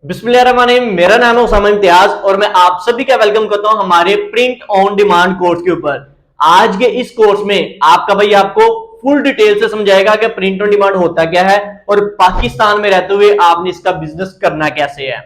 बिस्मिल्लाहिर्रहमानिर्रहीम। मेरा नाम है उसामा इम्तियाज और मैं आप सभी का वेलकम करता हूं हमारे प्रिंट ऑन डिमांड कोर्स के ऊपर। आज के इस कोर्स में आपका भाई आपको फुल डिटेल से समझाएगा कि प्रिंट ऑन डिमांड होता क्या है और पाकिस्तान में रहते हुए आपने इसका बिजनेस करना कैसे है।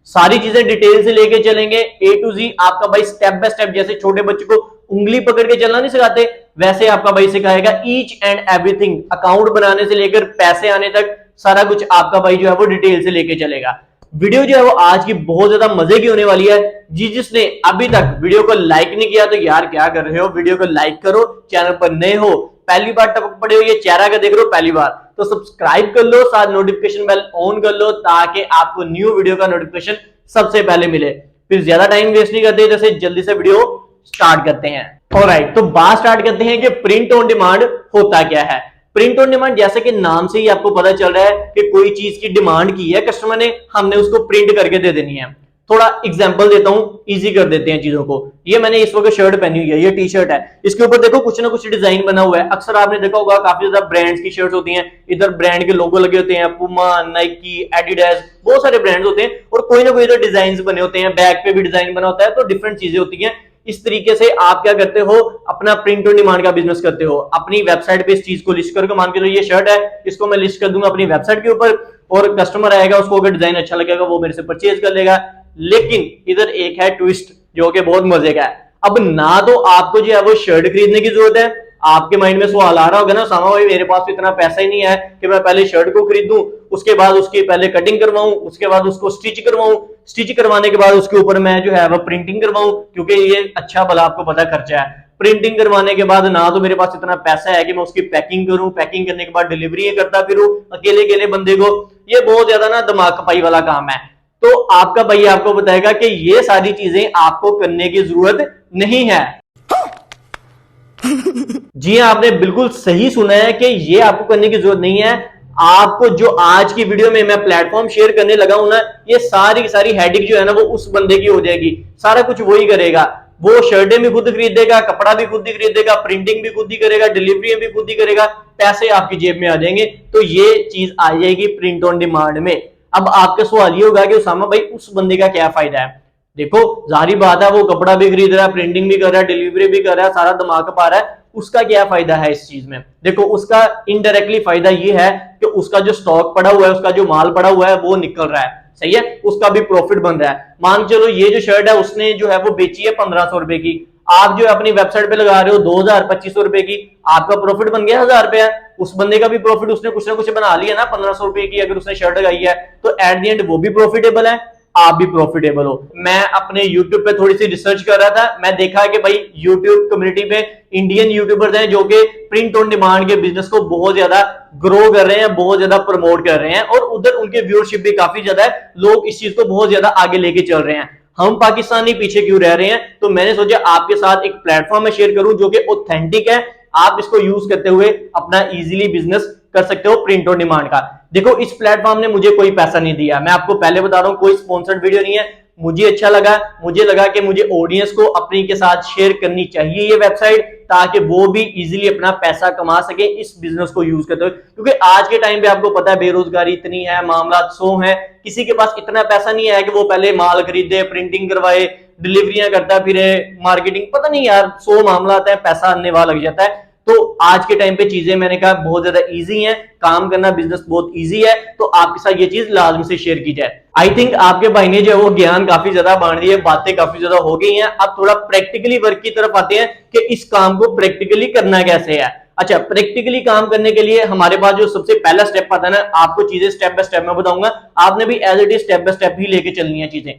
सारी चीजें डिटेल से लेके चलेंगे ए टू जी। आपका भाई स्टेप बाय स्टेप, जैसे छोटे बच्चे को उंगली पकड़ के चलना नहीं सिखाते, वैसे आपका भाई सिखाएगा ईच एंड एवरीथिंग। अकाउंट बनाने से लेकर पैसे आने तक सारा कुछ आपका भाई जो है वो डिटेल से लेके चलेगा। वीडियो जो है वो आज की बहुत ज्यादा मजे की होने वाली है। जिसने अभी तक वीडियो को लाइक नहीं किया तो यार क्या कर रहे हो, वीडियो को लाइक करो। चैनल पर नए हो, पहली बार टपक पड़े हो, ये चेहरा का देख रहे हो पहली बार, तो सब्सक्राइब कर लो, साथ नोटिफिकेशन बेल ऑन कर लो ताकि आपको न्यू वीडियो का नोटिफिकेशन सबसे पहले मिले। फिर ज्यादा टाइम वेस्ट नहीं करते, जैसे जल्दी से वीडियो स्टार्ट करते हैं। ऑलराइट, तो बात स्टार्ट करते हैं कि प्रिंट ऑन डिमांड होता क्या है। प्रिंट ऑन डिमांड, जैसे कि नाम से ही आपको पता चल रहा है कि कोई चीज की डिमांड की है कस्टमर ने, हमने उसको प्रिंट करके दे देनी है। थोड़ा एग्जांपल देता हूं, इजी कर देते हैं चीजों को। ये मैंने इस वक्त शर्ट पहनी हुई है, ये टी शर्ट है, इसके ऊपर देखो कुछ ना कुछ डिजाइन बना हुआ है। अक्सर आपने देखा होगा काफी ज्यादा ब्रांड्स की शर्ट्स होती हैं, इधर ब्रांड के लोगो लगे होते हैं, पुमा, नाइकी, एडिडास, बहुत सारे ब्रांड्स होते हैं और कोई ना कोई इधर डिजाइन बने होते हैं, बैक पे भी डिजाइन बना होता है, तो डिफरेंट चीजें होती हैं। इस तरीके से आप क्या करते हो, अपना प्रिंट ऑन डिमांड का बिजनेस करते हो। अपनी वेबसाइट पे इस चीज को लिस्ट करके, मान के चलो ये शर्ट है, इसको मैं लिस्ट कर दूंगा अपनी वेबसाइट के ऊपर और कस्टमर आएगा, उसको अगर डिजाइन अच्छा लगेगा वो मेरे से परचेज कर लेगा। लेकिन इधर एक है ट्विस्ट जो कि बहुत मजे का है। अब ना तो आपको जो है वो शर्ट खरीदने की जरूरत है, आपके माइंड में सवाल आ रहा होगा ना, सामा भाई मेरे पास तो इतना पैसा ही नहीं है कि मैं पहले शर्ट को खरीदूं, उसके बाद उसकी पहले कटिंग करवाऊं, उसके बाद उसको स्टिच करवाऊं, स्टिच करवाने के बाद उसके ऊपर मैं जो है वो प्रिंटिंग करवाऊं, क्योंकि ये अच्छा भला आपको पता खर्चा है। प्रिंटिंग करवाने के बाद ना तो मेरे पास इतना पैसा है कि मैं उसकी पैकिंग करूं, पैकिंग करने के बाद डिलीवरी करता फिरूं अकेले अकेले बंदे को, ये बहुत ज्यादा ना दिमाग खपाई वाला काम है। तो आपका भाई आपको बताएगा कि ये सारी चीजें आपको करने की जरूरत नहीं है। जी हाँ, आपने बिल्कुल सही सुना है कि ये आपको करने की जरूरत नहीं है। आपको जो आज की वीडियो में मैं प्लेटफॉर्म शेयर करने लगा हूं ना, ये सारी की सारी हेडिंग जो है ना वो उस बंदे की हो जाएगी। सारा कुछ वही करेगा, वो शर्टें भी खुद खरीदेगा, कपड़ा भी खुद ही खरीदेगा, प्रिंटिंग भी खुद ही करेगा, डिलीवरी भी खुद ही करेगा, पैसे आपकी जेब में आ जाएंगे। तो ये चीज आ जाएगी प्रिंट ऑन डिमांड में। अब आपका सवाल ये होगा कि उसामा भाई उस बंदे का क्या फायदा है। देखो जाहिर बात है, वो कपड़ा भी खरीद रहा है, प्रिंटिंग भी कर रहा है, डिलीवरी भी कर रहा है, सारा दिमाग पा रहा है, उसका क्या फायदा है इस चीज में। देखो उसका इनडायरेक्टली फायदा ये है कि उसका जो स्टॉक पड़ा हुआ है, उसका जो माल पड़ा हुआ है वो निकल रहा है, सही है, उसका भी प्रॉफिट बन रहा है। मान चलो ये जो शर्ट है उसने जो है वो बेची है 1500 रुपए की, आप जो है अपनी वेबसाइट पे लगा रहे हो 2000-2500 रुपए की, आपका प्रॉफिट बन गया 1000 रुपया। उस बंदे का भी प्रॉफिट उसने कुछ ना कुछ बना लिया ना 1500 रुपए की, अगर उसने शर्ट लगाई है तो एट द एंड वो भी प्रॉफिटेबल है, आप भी प्रॉफिटेबल हो। मैं अपने YouTube पे थोड़ी सी रिसर्च कर रहा था, मैं देखा कि भाई YouTube कम्युनिटी पे इंडियन यूट्यूबर्स हैं जो कि प्रिंट ऑन डिमांड के बिजनेस को बहुत ज्यादा ग्रो कर रहे हैं, बहुत ज्यादा प्रमोट कर रहे हैं और उधर उनके व्यूअरशिप भी काफी ज्यादा है, लोग इस चीज को बहुत ज्यादा आगे लेके चल रहे हैं। हम पाकिस्तानी पीछे क्यों रह रहे हैं, तो मैंने सोचा आपके साथ एक प्लेटफॉर्म में शेयर करूं जो कि ऑथेंटिक है, आप इसको यूज करते हुए अपना इजीली बिजनेस कर सकते हो प्रिंट ऑन डिमांड का। देखो इस प्लेटफॉर्म ने मुझे कोई पैसा नहीं दिया, मैं आपको पहले बता रहा हूं, कोई स्पॉन्सर्ड वीडियो नहीं है। मुझे अच्छा लगा, मुझे लगा कि मुझे ऑडियंस को अपनी के साथ शेयर करनी चाहिए ये वेबसाइट, ताकि वो भी इजीली अपना पैसा कमा सके इस बिजनेस को यूज करते हुए। क्योंकि आज के टाइम पे आपको पता है बेरोजगारी इतनी है, मामला 100 है, किसी के पास इतना पैसा नहीं है कि वो पहले माल खरीदे, प्रिंटिंग करवाए, डिलीवरियां करता फिरे, मार्केटिंग, पता नहीं यार 100 मामला आता है, पैसा आने वाला लग जाता है। तो आज के टाइम पे चीजें मैंने कहा बहुत ज्यादा इजी हैं, काम करना बिजनेस बहुत इजी है, तो आपके साथ ये चीज लाजमी से शेयर की जाए। आई थिंक आपके भाई ने जो है वो ज्ञान काफी ज्यादा बांट दिया, बातें काफी ज्यादा हो गई हैं। अब थोड़ा प्रैक्टिकली वर्क की तरफ आते हैं कि इस काम को प्रैक्टिकली करना कैसे है। अच्छा, प्रैक्टिकली काम करने के लिए हमारे पास जो सबसे पहला स्टेप आता है ना, आपको चीजें स्टेप बाय स्टेप में बताऊंगा, आपने भी as it is step by step ही लेके चलनी है चीजें।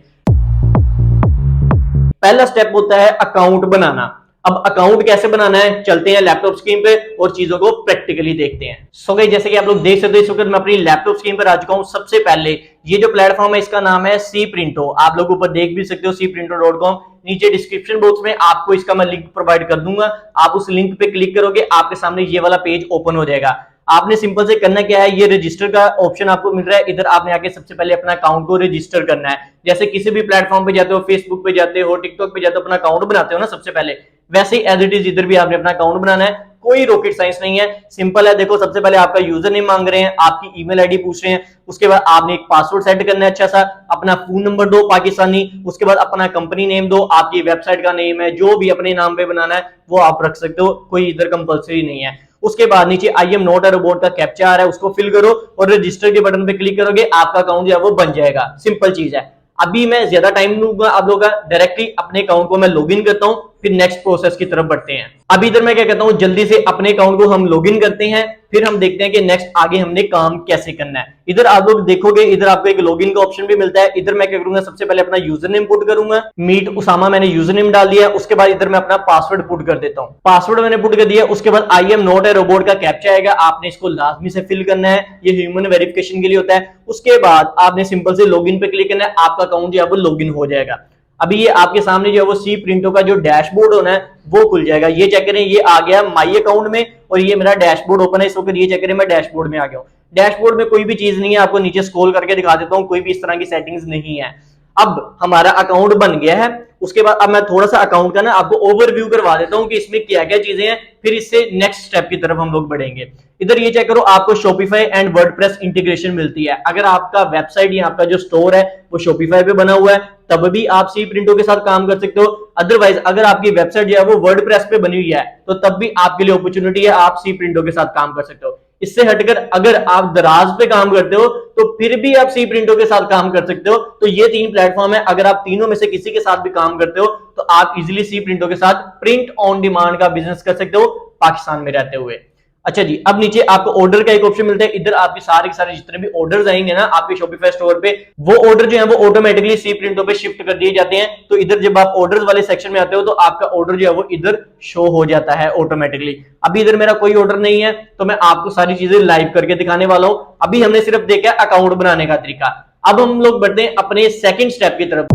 पहला स्टेप होता है अकाउंट बनाना। अब अकाउंट कैसे बनाना है, चलते हैं लैपटॉप स्क्रीन पे और चीजों को प्रैक्टिकली देखते हैं। सो गाइस, जैसे कि आप लोग देख सकते हो इस वक्त मैं अपनी लैपटॉप स्क्रीन पर आ चुका हूं। सबसे पहले ये जो प्लेटफॉर्म है इसका नाम है सी प्रिंटो, आप लोग ऊपर देख भी सकते हो cprinto.com। नीचे डिस्क्रिप्शन बॉक्स में आपको इसका मैं लिंक प्रोवाइड कर दूंगा, आप उस लिंक पे क्लिक करोगे आपके सामने ये वाला पेज ओपन हो जाएगा। आपने सिंपल से करना क्या है, ये रजिस्टर का ऑप्शन आपको मिल रहा है, इधर आपने आके सबसे पहले अपना अकाउंट को रजिस्टर करना है। जैसे किसी भी प्लेटफॉर्म पे जाते हो, फेसबुक पे जाते हो, टिकटॉक पे जाते हो, अपना अकाउंट बनाते हो ना सबसे पहले, वैसे ही एज इट इज इधर भी आपने अपना अकाउंट बनाना है। कोई रॉकेट साइंस नहीं है, सिंपल है। देखो सबसे पहले आपका यूजर नेम मांग रहे हैं, आपकी ईमेल आईडी पूछ रहे हैं, उसके बाद आपने एक पासवर्ड सेट करना है अच्छा सा, अपना फोन नंबर दो पाकिस्तानी, उसके बाद अपना कंपनी नेम दो, आपकी वेबसाइट का नेम है, जो भी अपने नाम पे बनाना है वो आप रख सकते हो, कोई इधर कंपलसरी नहीं है। उसके बाद नीचे I am not a robot का कैप्चा आ रहा है, उसको फिल करो और रजिस्टर के बटन पे क्लिक करोगे, आपका अकाउंट जो है वो बन जाएगा। सिंपल चीज है। अभी मैं ज्यादा टाइम लूंगा आप लोगों का, डायरेक्टली अपने अकाउंट को मैं लॉगिन करता हूं, फिर नेक्स्ट प्रोसेस की तरफ बढ़ते हैं। अभी इधर मैं क्या कहता हूं, जल्दी से अपने अकाउंट को हम लॉगिन करते हैं, फिर हम देखते हैं कि नेक्स्ट आगे हमने काम कैसे करना है। इधर आप लोग देखोगे, इधर आपको एक लॉगिन का ऑप्शन भी मिलता है। इधर मैं क्या करूंगा, सबसे पहले अपना यूजर नेम पुट करूंगा, मीट उसामा मैंने यूजर नेम डाल दिया। उसके बाद इधर मैं अपना पासवर्ड पुट कर देता हूं, पासवर्ड मैंने पुट कर दिया। उसके बाद I am not a robot का कैप्चा आएगा, आपने इसको लाजमी से फिल करना है, ये ह्यूमन वेरिफिकेशन के लिए होता है। उसके बाद आपने सिंपल से लॉगिन पे क्लिक करना है, आपका अकाउंट जो है वो लॉगिन हो जाएगा। अभी ये आपके सामने जो है वो सी प्रिंटो का जो डैशबोर्ड होना है वो खुल जाएगा। ये चेक करें, ये आ गया माई अकाउंट में और ये मेरा डैशबोर्ड ओपन है। इस वक्त ये चेक करें, मैं डैशबोर्ड में आ गया हूं। डैशबोर्ड में कोई भी चीज नहीं है, आपको नीचे स्क्रॉल करके दिखा देता हूं, कोई भी इस तरह की सेटिंग्स नहीं है। अब हमारा अकाउंट बन गया है। उसके बाद अब मैं थोड़ा सा अकाउंट का ना आपको ओवरव्यू करवा देता हूं कि इसमें क्या क्या चीजें हैं, फिर इससे नेक्स्ट स्टेप की तरफ हम लोग बढ़ेंगे। इधर ये चेक करो, आपको शॉपिफाई एंड वर्डप्रेस इंटीग्रेशन मिलती है। अगर आपका वेबसाइट या आपका जो स्टोर है वो शॉपिफाई पे बना हुआ है तब भी आप सी प्रिंटो के साथ काम कर सकते हो। अदरवाइज अगर आपकी वेबसाइट जो है वो वर्डप्रेस पे बनी हुई है तो तब भी आपके लिए अपॉर्चुनिटी है, आप सी प्रिंटो के साथ काम कर सकते हो। इससे हटकर अगर आप दराज पे काम करते हो तो फिर भी आप सी प्रिंटो के साथ काम कर सकते हो। तो ये 3 प्लेटफॉर्म है, अगर आप तीनों में से किसी के साथ भी काम करते हो तो आप इजीली सी प्रिंटो के साथ प्रिंट ऑन डिमांड का बिजनेस कर सकते हो पाकिस्तान में रहते हुए। अच्छा जी, अब नीचे आपको ऑर्डर का एक ऑप्शन मिलता है। इधर आपके सारे के सारे जितने भी ऑर्डर्स आएंगे ना आपके शॉपिफाई स्टोर पे, वो ऑर्डर जो है वो ऑटोमेटिकली सी प्रिंटो पे शिफ्ट कर दिए जाते हैं। तो इधर जब आप ऑर्डर्स वाले सेक्शन में आते हो तो आपका ऑर्डर जो है वो इधर शो हो जाता है ऑटोमेटिकली। अभी इधर मेरा कोई ऑर्डर नहीं है तो मैं आपको सारी चीजें लाइव करके दिखाने वाला हूं। अभी हमने सिर्फ देखा अकाउंट बनाने का तरीका, अब हम लोग बढ़ते हैं अपने सेकंड स्टेप की तरफ।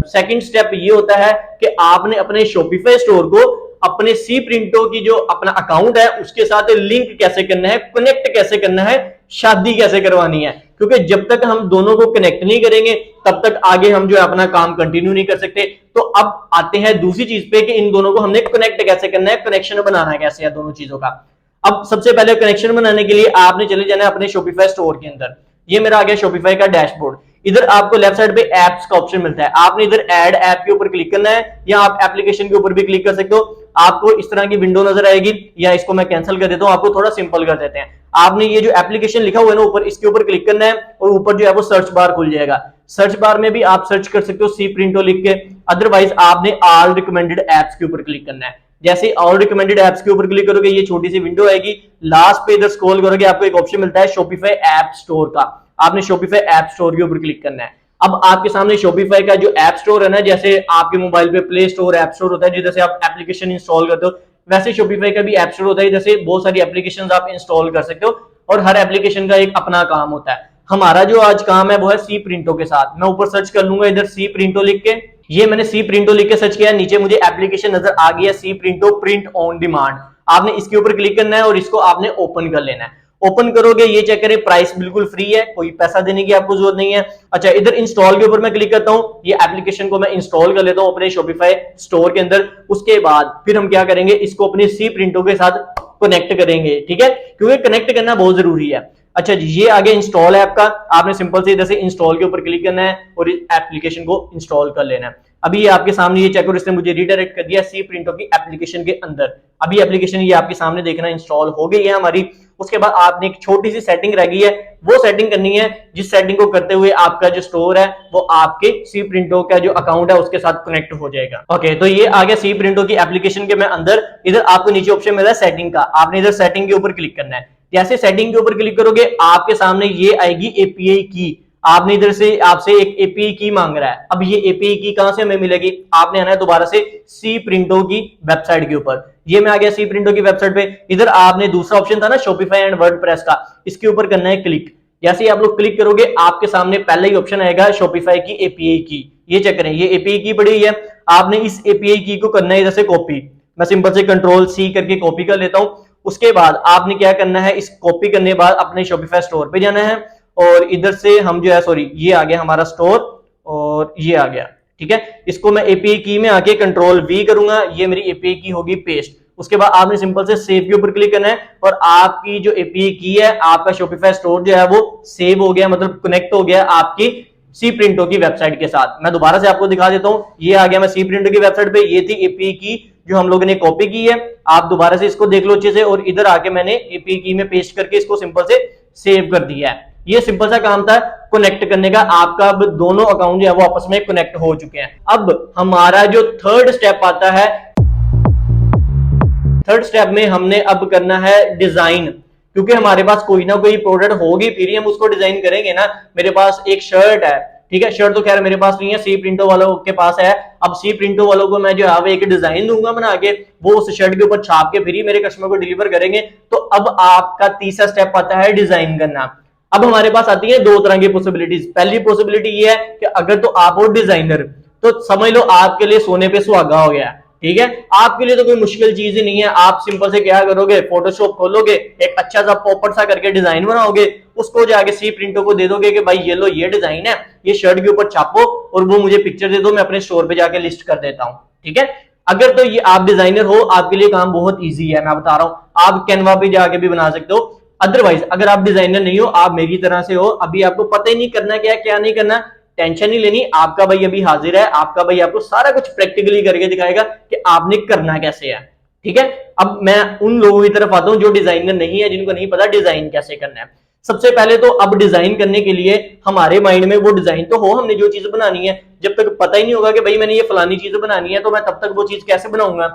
सेकंड स्टेप ये होता है कि आपने अपने शॉपिफाई स्टोर को अपने सी प्रिंटो की जो अपना अकाउंट है उसके साथ लिंक कैसे करना है, कनेक्ट कैसे करना है, शादी कैसे करवानी है। क्योंकि जब तक हम दोनों को कनेक्ट नहीं करेंगे तब तक आगे हम जो है अपना काम कंटिन्यू नहीं कर सकते। तो अब आते हैं दूसरी चीज पे कि इन दोनों को हमने कनेक्ट कैसे करना है, कनेक्शन बनाना है कैसे है दोनों चीजों का। अब सबसे पहले कनेक्शन बनाने के लिए आपने चले जाना है अपने शॉपिफाई स्टोर के अंदर। ये मेरा आ गया शॉपिफाई का डैशबोर्ड। इधर आपको लेफ्ट साइड पे एप्स का ऑप्शन मिलता है, आपने इधर ऐड ऐप के ऊपर क्लिक करना है या आप एप्लीकेशन के ऊपर भी क्लिक कर सकते हो। आपको इस तरह की विंडो नजर आएगी, या इसको मैं कैंसिल कर देता हूं, आपको थोड़ा सिंपल कर देते हैं। आपने ये जो एप्लीकेशन लिखा हुआ है ना ऊपर, इसके ऊपर क्लिक करना है और ऊपर जो है वो सर्च बार खुल जाएगा। सर्च बार में भी आप सर्च कर सकते हो सी प्रिंटो लिख के, अदरवाइज आपने ऑल रिकमेंडेड एप्स के ऊपर क्लिक करना है। जैसे ऑल रिकमेंडेड एप्स के ऊपर क्लिक करोगे ये छोटी सी विंडो आएगी, लास्ट पे इधर स्क्रॉल करोगे आपको एक ऑप्शन मिलता है शॉपिफाई ऐप स्टोर का, आपने शॉपिफाई ऐप स्टोर के ऊपर क्लिक करना है। अब आपके सामने शॉपिफाई का जो ऐप स्टोर है ना, जैसे आपके मोबाइल पे प्ले स्टोर ऐप स्टोर होता है जिधर से आप एप्लीकेशन इंस्टॉल करते हो, वैसे शॉपिफाई का भी ऐप स्टोर होता है जैसे बहुत सारी एप्लीकेशंस आप इंस्टॉल कर सकते हो और हर एप्लीकेशन का एक अपना काम होता है। हमारा जो आज काम है वो है सी प्रिंटो के साथ। मैं ऊपर सर्च कर लूंगा इधर सी प्रिंटो लिख के, ये मैंने सी प्रिंटो लिख के सर्च किया, नीचे मुझे एप्लीकेशन नजर आ गया सी प्रिंटो प्रिंट ऑन डिमांड। आपने इसके ऊपर क्लिक करना है और इसको आपने ओपन कर लेना है। ओपन करोगे ये चेक करें प्राइस बिल्कुल फ्री है, कोई पैसा देने की आपको जरूरत नहीं है। अच्छा, इधर इंस्टॉल के ऊपर मैं क्लिक करता हूं, ये एप्लीकेशन को मैं इंस्टॉल कर लेता हूं अपने शॉपिफाई स्टोर के अंदर। उसके बाद फिर हम क्या करेंगे, इसको अपने सी प्रिंटो के साथ कनेक्ट करेंगे, ठीक है, क्योंकि कनेक्ट करना बहुत जरूरी है। अच्छा जी, ये आगे इंस्टॉल ऐप का, आपने सिंपल से इधर से इंस्टॉल के ऊपर क्लिक करना है और इस एप्लीकेशन को इंस्टॉल कर लेना है। अभी ये आपके सामने ये चेक करो, इसने मुझे रीडायरेक्ट कर दिया सी प्रिंटो की एप्लीकेशन के अंदर। अभी एप्लीकेशन ये आपके सामने देखना इंस्टॉल हो गई है हमारी। उसके बाद आपने एक छोटी सी सेटिंग रह गई है, वो सेटिंग करनी है जिस सेटिंग को करते हुए आपका जो स्टोर है वो आपके सी प्रिंटो का जो अकाउंट है उसके साथ कनेक्ट हो जाएगा। ओके, तो ये आ गया सी प्रिंटो की एप्लीकेशन के मैं अंदर। इधर आपको नीचे ऑप्शन मिला है सेटिंग का, आपने इधर सेटिंग के ऊपर क्लिक करना है। जैसे सेटिंग के ऊपर क्लिक करोगे आपके सामने ये आएगी एपीआई की। आपने इधर से आपसे एक एपीआई की मांग रहा है। अब ये एपीआई की कहां से हमें मिलेगी, आपने आना है दोबारा से सी प्रिंटो की वेबसाइट के ऊपर। ये मैं आ गया सी प्रिंटो की वेबसाइट पे। इधर आपने दूसरा ऑप्शन था ना शॉपिफाई एंड वर्डप्रेस का, इसके ऊपर करना है क्लिक। जैसे ही आप लोग क्लिक करोगे आपके सामने पहले ही ऑप्शन आएगा शॉपिफाई की एपीआई की। ये चेक करें, ये एपीआई की पड़ी है, आपने इस एपीआई की को करना है इधर से कॉपी। मैं सिंपल से कंट्रोल सी करके कॉपी कर लेता हूं। उसके बाद आपने क्या करना है, इस कॉपी करने के बाद अपने शॉपिफाई स्टोर पे जाना है और इधर से हम जो है सॉरी ये आ गया हमारा स्टोर और ये आ गया, ठीक है। इसको मैं एपीआई की में आके कंट्रोल वी करूंगा, ये मेरी एपीआई की होगी पेस्ट। उसके बाद आपने सिंपल से सेव के ऊपर क्लिक करना है और आपकी जो एपीआई की है, आपका शॉपिफाई स्टोर जो है वो सेव हो गया, मतलब कनेक्ट हो गया आपकी सी प्रिंटो की वेबसाइट के साथ। मैं दोबारा से आपको दिखा देता हूं, ये आ गया मैं सी प्रिंटो की वेबसाइट पे, ये थी एपीआई की जो हम लोगों ने कॉपी की है। आप दोबारा से इसको देख लो अच्छे से, और इधर आके मैंने एपीआई की में पेस्ट करके इसको सिंपल से सेव कर दिया है। ये सिंपल सा काम था कनेक्ट करने का। आपका अब दोनों अकाउंट जो है वो आपस में कनेक्ट हो चुके हैं। अब हमारा जो थर्ड स्टेप आता है, थर्ड स्टेप में हमने अब करना है डिजाइन, क्योंकि हमारे पास कोई ना कोई प्रोडक्ट होगी फिर ही हम उसको डिजाइन करेंगे ना। मेरे पास एक शर्ट है, ठीक है, शर्ट तो खैर मेरे पास नहीं है, सी प्रिंटो वालों के पास है। अब सी प्रिंटो वालों को मैं जो है एक डिजाइन दूंगा बना के, वो उस शर्ट के ऊपर छाप के फिर ही मेरे कस्टमर को डिलीवर करेंगे। तो अब आपका तीसरा स्टेप आता है डिजाइन करना। अब हमारे पास आती है दो तरह की पॉसिबिलिटीज। पहली पॉसिबिलिटी ये है कि अगर तो आप हो डिजाइनर तो समझ लो आपके लिए सोने पे सुहागा हो गया, ठीक है। आपके लिए तो कोई मुश्किल चीज ही नहीं है। आप सिंपल से क्या करोगे, फोटोशॉप खोलोगे, एक अच्छा सा पॉपर सा करके डिजाइन बनाओगे, उसको जाके सी प्रिंटो को दे दोगे कि भाई ये लो ये डिजाइन है, ये शर्ट के ऊपर छापो और वो मुझे पिक्चर दे दो, मैं अपने स्टोर पे जाके लिस्ट कर देता हूं, ठीक है। अगर तो ये आप डिजाइनर हो, आपके लिए काम बहुत ईजी है, मैं बता रहा हूं। आप कैनवा पे जाके भी बना सकते हो। अदरवाइज अगर आप डिजाइनर नहीं हो, आप मेरी तरह से हो, अभी आपको पता ही नहीं करना क्या क्या नहीं करना, टेंशन नहीं लेनी, आपका भाई अभी हाजिर है। आपका भाई आपको सारा कुछ प्रैक्टिकली करके दिखाएगा कि आपने करना कैसे है, ठीक है। अब मैं उन लोगों की तरफ आता हूं जो डिजाइनर नहीं है, जिनको नहीं पता डिजाइन कैसे करना है। सबसे पहले तो अब डिजाइन करने के लिए हमारे माइंड में वो डिजाइन तो हो, हमने जो चीज बनानी है। जब तक पता ही नहीं होगा कि भाई मैंने ये फलानी चीज बनानी है, तो मैं तब तक वो चीज कैसे बनाऊंगा,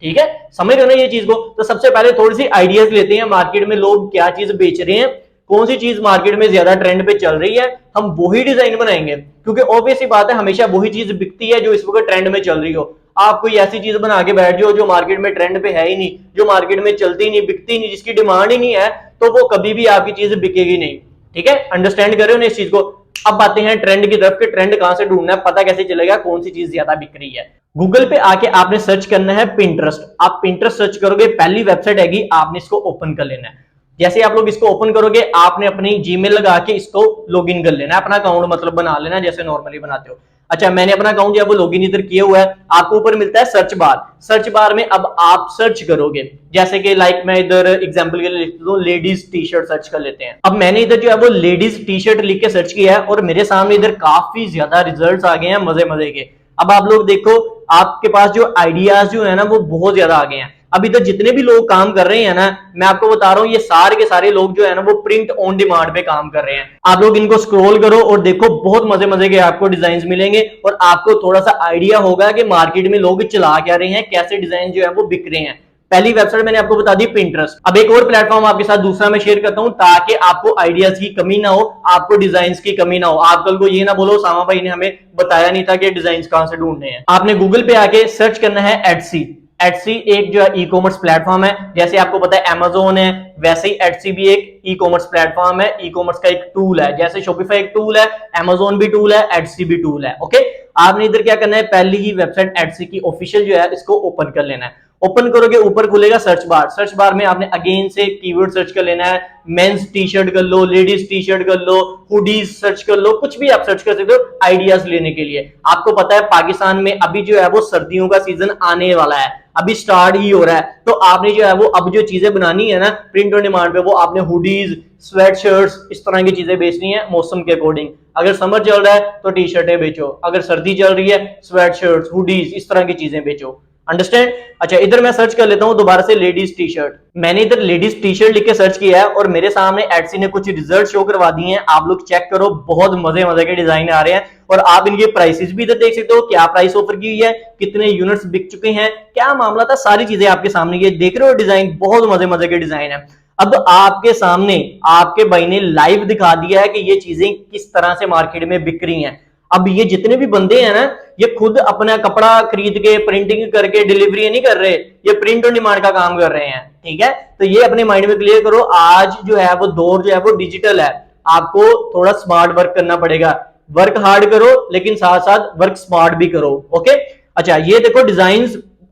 ठीक है। समझ रहे हो ना ये चीज को। तो सबसे पहले थोड़ी सी आइडियाज लेते हैं, मार्केट में लोग क्या चीज बेच रहे हैं, कौन सी चीज मार्केट में ज्यादा ट्रेंड पे चल रही है, हम वही डिजाइन बनाएंगे। क्योंकि ऑब्वियस ही बात है, हमेशा वही चीज बिकती है जो इस वक्त ट्रेंड में चल रही हो। आप कोई ऐसी चीज बना के बैठ जाओ जो मार्केट में ट्रेंड पे है ही नहीं, जो मार्केट में चलती नहीं, बिकती नहीं, जिसकी डिमांड ही नहीं है, तो वो कभी भी आपकी चीज बिकेगी नहीं, ठीक है। अंडरस्टैंड कर रहे हो ना इस चीज को। अब आते हैं ट्रेंड की तरफ, कि ट्रेंड कहां से ढूंढना है, पता कैसे चलेगा कौन सी चीज ज्यादा बिक रही है। गूगल पे आके आपने सर्च करना है पिंटरेस्ट। आप पिंटरेस्ट सर्च करोगे, पहली वेबसाइट आएगी, आपने इसको ओपन कर लेना है। जैसे आप लोग इसको ओपन करोगे, आपने अपनी जीमेल लगा के इसको लॉगिन कर लेना है, अपना अकाउंट मतलब बना लेना जैसे नॉर्मली बनाते हो। अच्छा, मैंने अपना अकाउंट जो है वो लॉगिन इधर किया हुआ है। आपको ऊपर मिलता है सर्च बार। सर्च बार में अब आप सर्च करोगे, जैसे कि लाइक मैं इधर एग्जांपल के लिए लिख दूं, लेडीज टी शर्ट सर्च कर लेते हैं। अब मैंने इधर जो है वो लेडीज टी शर्ट लिख के सर्च किया है और मेरे सामने इधर काफी ज्यादा रिजल्ट्स आ गए हैं मजे मजे के। अब आप लोग देखो, आपके पास जो आइडियाज जो है ना वो बहुत ज्यादा आ गए हैं। अब इधर जितने भी लोग काम कर रहे हैं ना, मैं आपको बता रहा हूं, ये सारे के सारे लोग जो है ना वो प्रिंट ऑन डिमांड पे काम कर रहे हैं। आप लोग इनको स्क्रॉल करो और देखो, बहुत मजे मजे के आपको डिजाइन मिलेंगे और आपको थोड़ा सा आइडिया होगा कि मार्केट में लोग चला क्या रहे हैं, कैसे डिजाइन जो है वो बिक रहे हैं। पहली वेबसाइट मैंने आपको बता दी पिंटरेस्ट। अब एक और प्लेटफॉर्म आपके साथ दूसरा मैं शेयर करता हूं, ताकि आपको आइडियाज की कमी ना हो, आपको डिजाइन की कमी ना हो। आप कल को ये ना बोलो सामा भाई ने हमें बताया नहीं था कि डिजाइन कहां से ढूंढने हैं। आपने गूगल पे आके सर्च करना है एटसी। एटसी एक जो है ई कॉमर्स प्लेटफॉर्म है। जैसे आपको पता है अमेजोन है, वैसे ही एटसी भी एक ई कॉमर्स प्लेटफॉर्म है, ई कॉमर्स का एक टूल है। जैसे शॉपिफाई एक टूल है, अमेजोन भी टूल है, एटसी भी टूल है। ओके, आपने इधर क्या करना है, पहली ही वेबसाइट एटसी की ऑफिशियल जो है इसको ओपन कर लेना है। ओपन करोगे, ऊपर खुलेगा सर्च बार। सर्च बार में आपने अगेन से कीवर्ड सर्च कर लेना है। मेंस टी शर्ट कर लो, लेडीज टी शर्ट कर लो, हुडीज सर्च कर लो, कुछ भी आप सर्च कर सकते हो आइडियाज लेने के लिए। आपको पता है पाकिस्तान में अभी जो है वो सर्दियों का सीजन आने वाला है, अभी स्टार्ट ही हो रहा है। तो आपने जो है वो अब जो चीजें बनानी है ना प्रिंट ऑन डिमांड पे, वो आपने हुडीज, स्वेट शर्ट्स, इस तरह की चीजें बेचनी है मौसम के अकॉर्डिंग। अगर समर चल रहा है तो टी शर्टें बेचो, अगर सर्दी चल रही है स्वेट शर्ट्स, हुडीज, इस तरह की चीजें बेचो। अंडरस्टैंड। अच्छा, इधर मैं सर्च कर लेता हूं दोबारा से लेडीज टी शर्ट। मैंने इधर लेडीज टी शर्ट लिख के सर्च किया है और मेरे सामने एटसी ने कुछ रिजल्ट शो करवा दिए हैं। आप लोग चेक करो, बहुत मजे मजे के डिजाइन आ रहे हैं और आप इनके प्राइसेस भी इधर देख सकते हो, क्या प्राइस ऑफर की हुई है, कितने यूनिट्स बिक चुके हैं, क्या मामला था, सारी चीजें आपके सामने ये देख रहे हो। डिजाइन बहुत मजे मजे के डिजाइन है। अब आपके सामने आपके भाई ने लाइव दिखा दिया है कि ये चीजें किस तरह से मार्केट में बिक रही हैं। अब ये जितने भी बंदे हैं ना, ये खुद अपना कपड़ा खरीद के प्रिंटिंग करके डिलीवरी नहीं कर रहे, ये प्रिंट ऑन डिमांड का काम कर रहे हैं, ठीक है। तो ये अपने माइंड में क्लियर करो, आज जो है वो दौर जो है वो डिजिटल है। आपको थोड़ा स्मार्ट वर्क करना पड़ेगा। वर्क हार्ड करो लेकिन साथ साथ वर्क स्मार्ट भी करो। ओके, अच्छा ये देखो डिजाइन,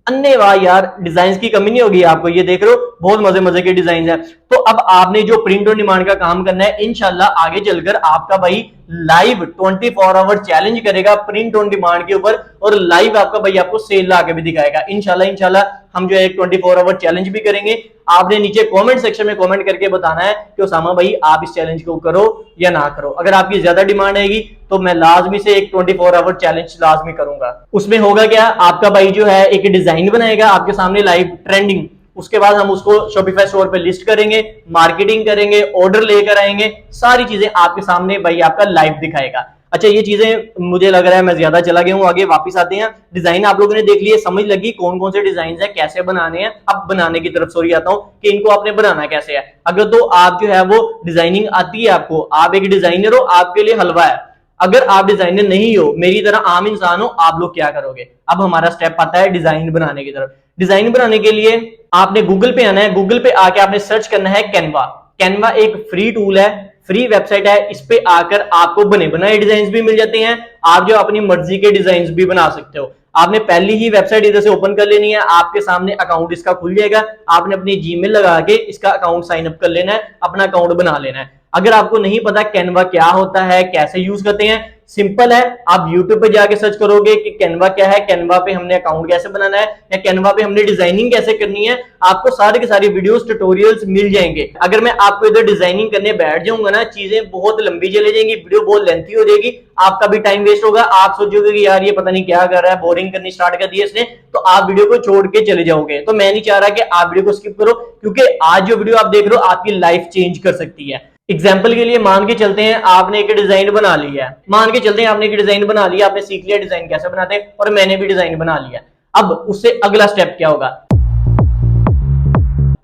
अन्य वाह यार, डिजाइन की कमी नहीं होगी आपको। ये देख रहे हो बहुत मजे मजे के डिजाइन है। तो अब आपने जो प्रिंट ऑन डिमांड का काम करना है, इंशाल्लाह आगे चलकर आपका भाई लाइव 24 आवर चैलेंज करेगा प्रिंट ऑन डिमांड के ऊपर और लाइव आपका भाई आपको सेल ला के भी दिखाएगा। इंशाल्लाह हम जो है एक 24 आवर चैलेंज भी करेंगे। आपने नीचे कमेंट सेक्शन में कमेंट करके बताना है कि उसामा भाई आप इस चैलेंज को करो या ना करो। अगर आपकी ज्यादा डिमांड आएगी तो मैं लाजमी से एक 24 आवर चैलेंज लाजमी करूंगा। उसमें होगा क्या, आपका भाई जो है एक डिजाइन बनाएगा आपके सामने लाइव ट्रेंडिंग, उसके बाद हम उसको शॉपिफाई स्टोर पे लिस्ट करेंगे, मार्केटिंग करेंगे, ऑर्डर लेकर आएंगे, सारी चीजें आपके सामने भाई आपका लाइव दिखाएगा। अच्छा ये चीजें मुझे लग रहा है मैं ज्यादा चला गया हूं, आगे वापस आते हैं। डिजाइन आप लोगों ने देख लिए, समझ लगी कौन कौन से डिजाइन है, कैसे बनाने हैं। अब बनाने की तरफ सॉरी आता हूं कि इनको आपने बनाना कैसे है। अगर तो आप जो है वो डिजाइनिंग आती है आपको, आप एक डिजाइनर हो, आपके लिए हलवा है। अगर आप डिजाइनर नहीं हो, मेरी तरह आम इंसान हो, आप लोग क्या करोगे। अब हमारा स्टेप आता है डिजाइन बनाने की तरफ। डिजाइन बनाने के लिए आपने गूगल पे आना है, गूगल पे आके आपने सर्च करना है कैनवा। कैनवा एक फ्री टूल है, फ्री वेबसाइट है, इस पे आकर आपको बने बनाए डिजाइन भी मिल जाते हैं। आप जो अपनी मर्जी के डिजाइन भी बना सकते हो। आपने पहली ही वेबसाइट इधर से ओपन कर लेनी है, आपके सामने अकाउंट इसका खुल जाएगा। आपने अपनी जीमेल लगा के इसका अकाउंट साइन अप कर लेना है, अपना अकाउंट बना लेना है। अगर आपको नहीं पता कैनवा क्या होता है, कैसे यूज करते हैं, सिंपल है, आप YouTube पे जाके सर्च करोगे कि कैनवा क्या है, कैनवा पे हमने अकाउंट कैसे बनाना है, या कैनवा पे हमने डिजाइनिंग कैसे करनी है, आपको सारे के सारे वीडियोस ट्यूटोरियल्स मिल जाएंगे। अगर मैं आपको इधर डिजाइनिंग करने बैठ जाऊंगा ना, चीजें बहुत लंबी चली जाएंगी, वीडियो बहुत लेंथी हो जाएगी, आपका भी टाइम वेस्ट होगा। आप सोचोगे कि यार ये पता नहीं क्या कर रहा है, बोरिंग करनी स्टार्ट कर दी इसने, तो आप वीडियो को छोड़ के चले जाओगे। तो मैं नहीं चाह रहा कि आप वीडियो को स्किप करो, क्योंकि आज जो वीडियो आप देख रहे हो आपकी लाइफ चेंज कर सकती है। एग्जाम्पल के लिए मान के चलते हैं आपने एक डिजाइन बना लिया है, मान के चलते हैं आपने एक डिजाइन बना लिया, आपने सीख लिया डिजाइन कैसे बनाते हैं, और मैंने भी डिजाइन बना लिया। अब उससे अगला स्टेप क्या होगा,